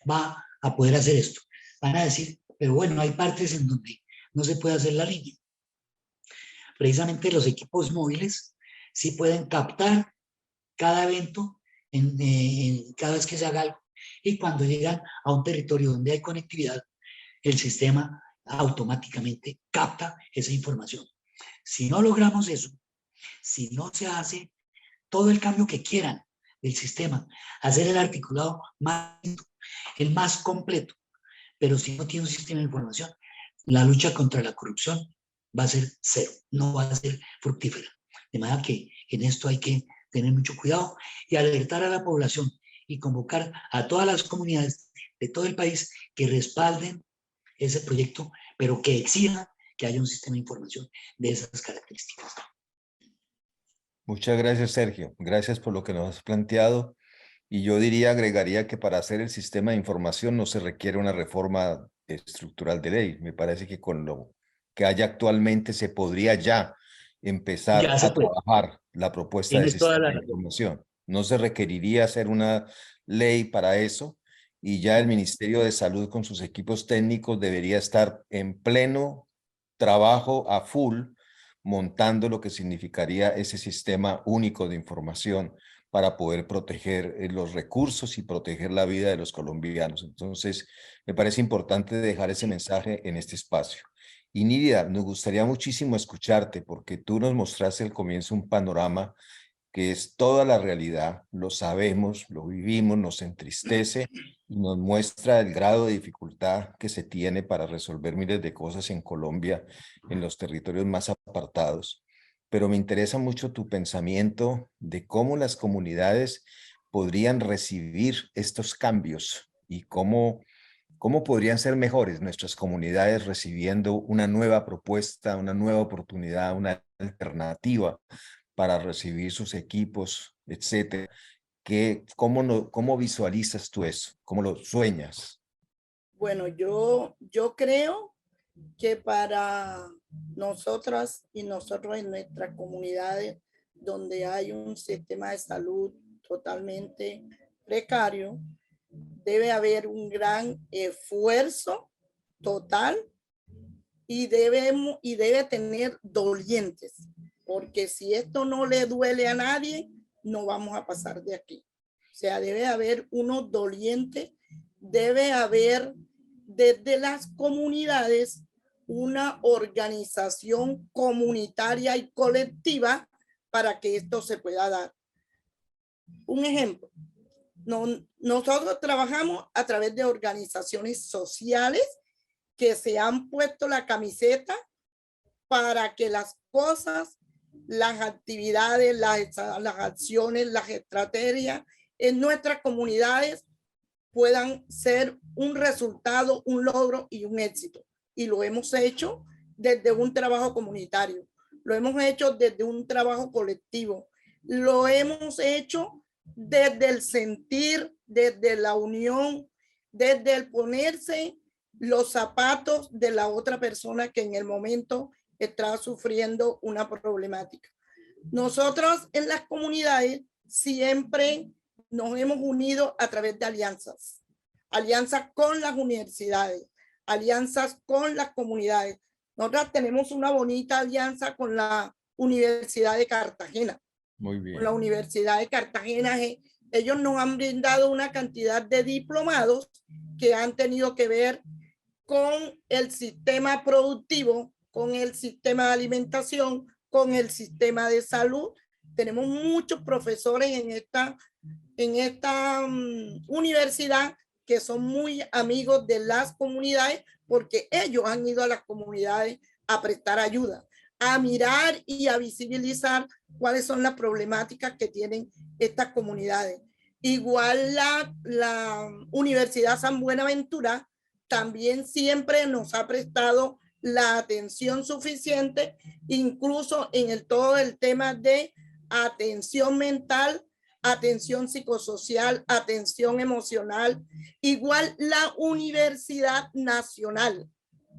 [SPEAKER 5] va a poder hacer esto. Van a decir, pero bueno, hay partes en donde no se puede hacer la línea. Precisamente los equipos móviles sí pueden captar cada evento, cada vez que se haga algo, y cuando llegan a un territorio donde hay conectividad, el sistema automáticamente capta esa información. Si no logramos eso, si no se hace todo el cambio que quieran del sistema, hacer el articulado más, el más completo, pero si no tiene un sistema de información, la lucha contra la corrupción va a ser cero, no va a ser fructífera. De manera que en esto hay que tener mucho cuidado y alertar a la población y convocar a todas las comunidades de todo el país que respalden ese proyecto, pero que exijan que haya un sistema de información de esas características.
[SPEAKER 1] Muchas gracias, Sergio. Gracias por lo que nos has planteado. Y yo agregaría que para hacer el sistema de información no se requiere una reforma estructural de ley. Me parece que con lo que hay actualmente se podría ya empezar
[SPEAKER 5] Ya se
[SPEAKER 1] a
[SPEAKER 5] puede.
[SPEAKER 1] trabajar la propuesta de
[SPEAKER 5] Tienes toda
[SPEAKER 1] sistema
[SPEAKER 5] la
[SPEAKER 1] de
[SPEAKER 5] razón.
[SPEAKER 1] información. No se requeriría hacer una ley para eso y ya el Ministerio de Salud con sus equipos técnicos debería estar en pleno trabajo a full montando lo que significaría ese sistema único de información para poder proteger los recursos y proteger la vida de los colombianos. Entonces, me parece importante dejar ese mensaje en este espacio. Y Nírida, nos gustaría muchísimo escucharte porque tú nos mostraste al comienzo un panorama que es toda la realidad, lo sabemos, lo vivimos, nos entristece y nos muestra el grado de dificultad que se tiene para resolver miles de cosas en Colombia, en los territorios más apartados. Pero me interesa mucho tu pensamiento de cómo las comunidades podrían recibir estos cambios y cómo podrían ser mejores nuestras comunidades recibiendo una nueva propuesta, una nueva oportunidad, una alternativa para recibir sus equipos, etcétera. ¿Cómo visualizas tú eso? ¿Cómo lo sueñas?
[SPEAKER 3] Bueno, yo creo que para nosotras y nosotros en nuestras comunidades donde hay un sistema de salud totalmente precario, debe haber un gran esfuerzo total y debe tener dolientes, porque si esto no le duele a nadie, no vamos a pasar de aquí. O sea, debe haber unos dolientes, debe haber desde las comunidades una organización comunitaria y colectiva para que esto se pueda dar. Un ejemplo, nosotros trabajamos a través de organizaciones sociales que se han puesto la camiseta para que las cosas, las actividades, las acciones, las estrategias en nuestras comunidades puedan ser un resultado, un logro y un éxito. Y lo hemos hecho desde un trabajo comunitario, lo hemos hecho desde un trabajo colectivo, lo hemos hecho desde el sentir desde la unión, desde el ponerse los zapatos de la otra persona que en el momento está sufriendo una problemática. Nosotros en las comunidades siempre nos hemos unido a través de alianzas, alianzas con las universidades, alianzas con las comunidades. Nosotros tenemos una bonita alianza con la Universidad de Cartagena.
[SPEAKER 1] Muy bien.
[SPEAKER 3] Con la Universidad de Cartagena, ellos nos han brindado una cantidad de diplomados que han tenido que ver con el sistema productivo, con el sistema de alimentación, con el sistema de salud. Tenemos muchos profesores en esta universidad que son muy amigos de las comunidades porque ellos han ido a las comunidades a prestar ayuda, a mirar y a visibilizar cuáles son las problemáticas que tienen estas comunidades. Igual la Universidad San Buenaventura también siempre nos ha prestado la atención suficiente, incluso en todo el tema de atención mental, atención psicosocial, atención emocional. Igual la Universidad Nacional.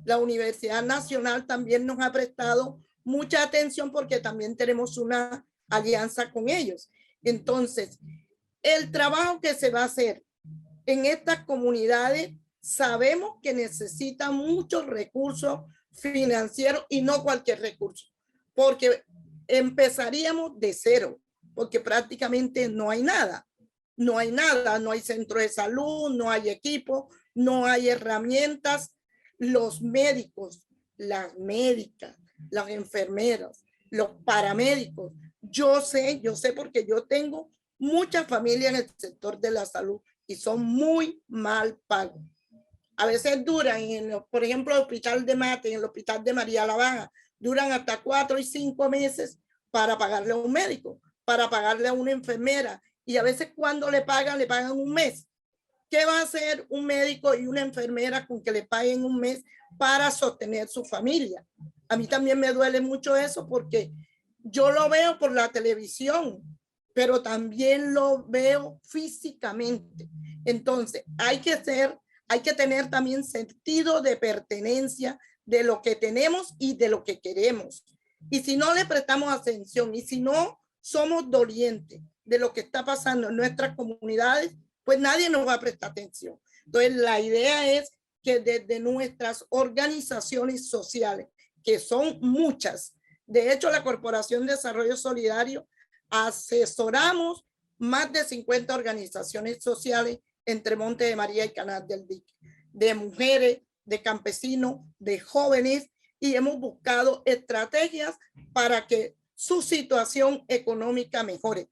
[SPEAKER 3] La Universidad Nacional también nos ha prestado mucha atención porque también tenemos una alianza con ellos. Entonces, el trabajo que se va a hacer en estas comunidades, sabemos que necesita muchos recursos financieros y no cualquier recurso, porque empezaríamos de cero, porque prácticamente no hay nada. No hay nada, no hay centro de salud, no hay equipo, no hay herramientas. Los médicos, las médicas, las enfermeras, los paramédicos. Yo sé porque yo tengo mucha familia en el sector de la salud y son muy mal pagos. A veces duran, por ejemplo, el hospital de Mate, en el hospital de María la Baja, duran hasta 4 y 5 meses para pagarle a un médico, para pagarle a una enfermera. Y a veces cuando le pagan un mes. ¿Qué va a hacer un médico y una enfermera con que le paguen un mes para sostener su familia? A mí también me duele mucho eso porque yo lo veo por la televisión, pero también lo veo físicamente. Entonces, hay que tener también sentido de pertenencia de lo que tenemos y de lo que queremos. Y si no le prestamos atención y si no somos dolientes de lo que está pasando en nuestras comunidades, pues nadie nos va a prestar atención. Entonces, la idea es que desde nuestras organizaciones sociales, que son muchas, de hecho, la Corporación de Desarrollo Solidario asesoramos más de 50 organizaciones sociales entre Monte de María y Canal del Dique, de mujeres, de campesinos, de jóvenes, y hemos buscado estrategias para que su situación económica mejore,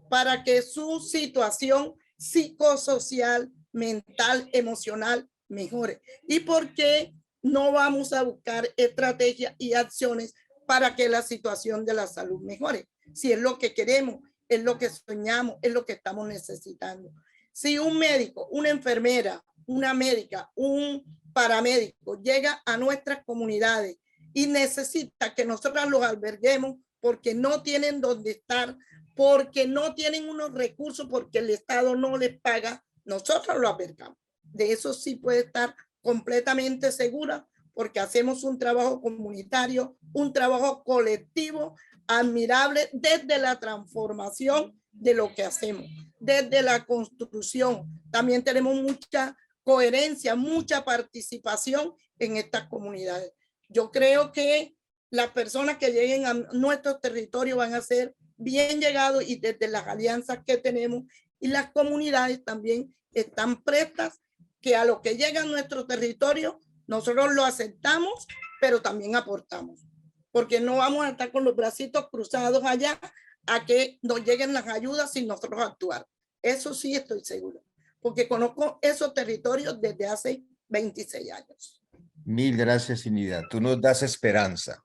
[SPEAKER 3] para que su situación psicosocial, mental, emocional mejore. ¿Y por qué no vamos a buscar estrategias y acciones para que la situación de la salud mejore? Si es lo que queremos, es lo que soñamos, es lo que estamos necesitando. Si un médico, una enfermera, una médica, un paramédico llega a nuestras comunidades y necesita que nosotros los alberguemos porque no tienen dónde estar, porque no tienen unos recursos, porque el Estado no les paga, nosotros lo albergamos. De eso sí puede estar completamente segura, porque hacemos un trabajo comunitario, un trabajo colectivo admirable desde la transformación de lo que hacemos, desde la construcción. También tenemos mucha coherencia, mucha participación en estas comunidades. Yo creo que las personas que lleguen a nuestros territorios van a ser bien llegados, y desde las alianzas que tenemos y las comunidades también están prestas que a lo que llega a nuestro territorio nosotros lo aceptamos, pero también aportamos, porque no vamos a estar con los bracitos cruzados allá a que nos lleguen las ayudas sin nosotros actuar. Eso sí estoy segura, porque conozco esos territorios desde hace 26 años.
[SPEAKER 1] Mil gracias, Inida. Tú nos das esperanza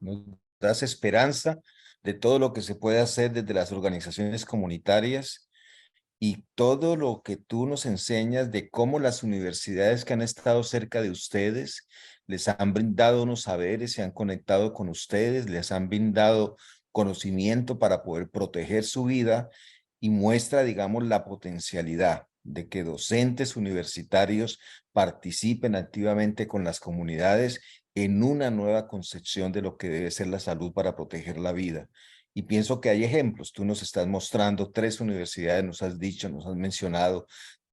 [SPEAKER 1] de todo lo que se puede hacer desde las organizaciones comunitarias y todo lo que tú nos enseñas de cómo las universidades que han estado cerca de ustedes les han brindado unos saberes, se han conectado con ustedes, les han brindado conocimiento para poder proteger su vida, y muestra, digamos, la potencialidad de que docentes universitarios participen activamente con las comunidades en una nueva concepción de lo que debe ser la salud para proteger la vida. Y pienso que hay ejemplos. Tú nos estás mostrando 3 universidades, nos has dicho, nos has mencionado,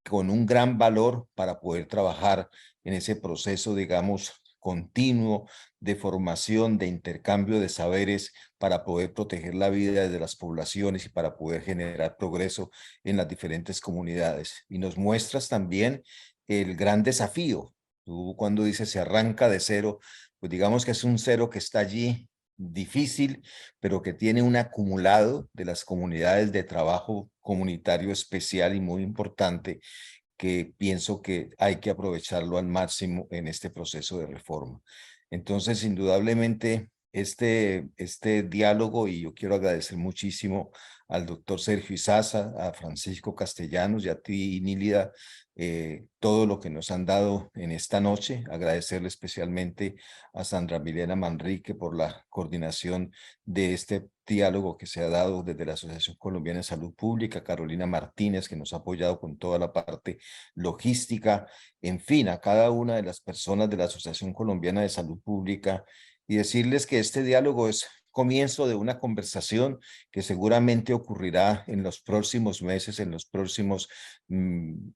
[SPEAKER 1] con un gran valor para poder trabajar en ese proceso, digamos, continuo de formación, de intercambio de saberes para poder proteger la vida de las poblaciones y para poder generar progreso en las diferentes comunidades. Y nos muestras también el gran desafío. Tú cuando dices se arranca de cero, pues digamos que es un cero que está allí difícil, pero que tiene un acumulado de las comunidades de trabajo comunitario especial y muy importante, que pienso que hay que aprovecharlo al máximo en este proceso de reforma. Entonces, indudablemente, este diálogo, y yo quiero agradecer muchísimo al doctor Sergio Izaza, a Francisco Castellanos y a ti, Nílida, todo lo que nos han dado en esta noche. Agradecerle especialmente a Sandra Milena Manrique por la coordinación de este diálogo que se ha dado desde la Asociación Colombiana de Salud Pública, Carolina Martínez, que nos ha apoyado con toda la parte logística, en fin, a cada una de las personas de la Asociación Colombiana de Salud Pública, y decirles que este diálogo es comienzo de una conversación que seguramente ocurrirá en los próximos meses, en los próximos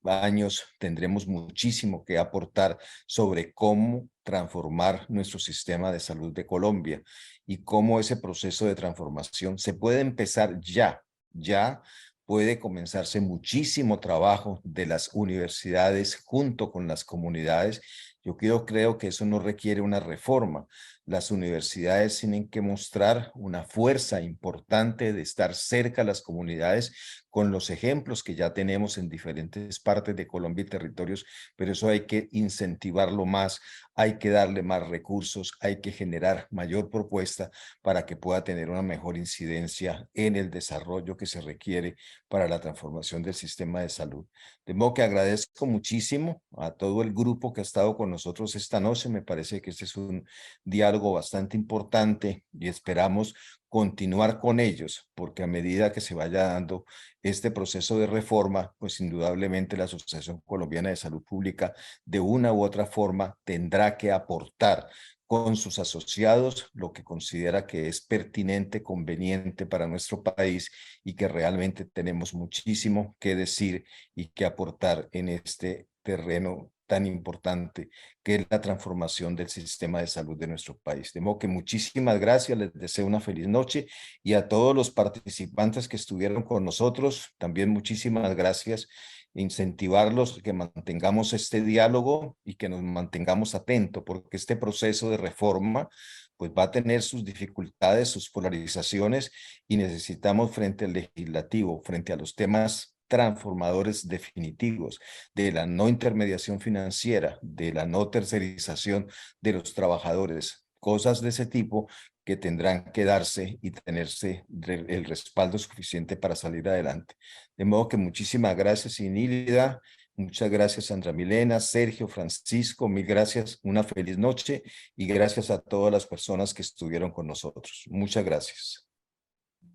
[SPEAKER 1] años. Tendremos muchísimo que aportar sobre cómo transformar nuestro sistema de salud de Colombia y cómo ese proceso de transformación se puede empezar ya puede comenzarse muchísimo trabajo de las universidades junto con las comunidades. Yo creo que eso no requiere una reforma. Las universidades tienen que mostrar una fuerza importante de estar cerca a las comunidades con los ejemplos que ya tenemos en diferentes partes de Colombia y territorios, pero eso hay que incentivarlo más, hay que darle más recursos, hay que generar mayor propuesta para que pueda tener una mejor incidencia en el desarrollo que se requiere para la transformación del sistema de salud. De modo que agradezco muchísimo a todo el grupo que ha estado con nosotros esta noche. Me parece que este es un diálogo bastante importante y esperamos continuar con ellos, porque a medida que se vaya dando este proceso de reforma, pues indudablemente la Asociación Colombiana de Salud Pública de una u otra forma tendrá que aportar con sus asociados lo que considera que es pertinente, conveniente para nuestro país y que realmente tenemos muchísimo que decir y que aportar en este terreno tan importante que es la transformación del sistema de salud de nuestro país. De modo que muchísimas gracias, les deseo una feliz noche y a todos los participantes que estuvieron con nosotros, también muchísimas gracias. Incentivarlos, que mantengamos este diálogo y que nos mantengamos atentos, porque este proceso de reforma pues va a tener sus dificultades, sus polarizaciones, y necesitamos frente al legislativo, frente a los temas transformadores definitivos de la no intermediación financiera, de la no tercerización de los trabajadores, cosas de ese tipo que tendrán que darse y tenerse el respaldo suficiente para salir adelante. De modo que muchísimas gracias, Inílida. Muchas gracias, Sandra Milena, Sergio, Francisco, mil gracias, una feliz noche y gracias a todas las personas que estuvieron con nosotros. Muchas gracias.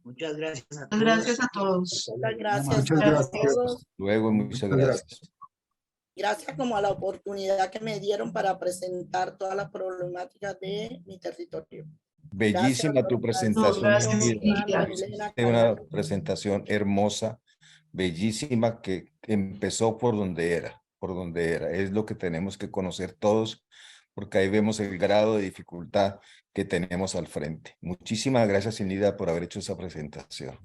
[SPEAKER 5] Muchas gracias a todos.
[SPEAKER 2] Gracias a todos.
[SPEAKER 3] Muchas gracias
[SPEAKER 6] Muchas
[SPEAKER 3] a
[SPEAKER 6] gracias.
[SPEAKER 3] todos.
[SPEAKER 1] Luego, muchas
[SPEAKER 6] Muchas
[SPEAKER 1] gracias.
[SPEAKER 3] Gracias como a la oportunidad que me dieron para presentar todas las problemáticas de mi territorio.
[SPEAKER 1] Bellísima
[SPEAKER 3] Gracias,
[SPEAKER 1] tu
[SPEAKER 3] doctora.
[SPEAKER 1] presentación.
[SPEAKER 2] Gracias,
[SPEAKER 1] Inílida.
[SPEAKER 2] Inílida.
[SPEAKER 1] Una presentación hermosa, bellísima, que empezó por donde era, Es lo que tenemos que conocer todos, porque ahí vemos el grado de dificultad que tenemos al frente. Muchísimas gracias, Inílida, por haber hecho esa presentación.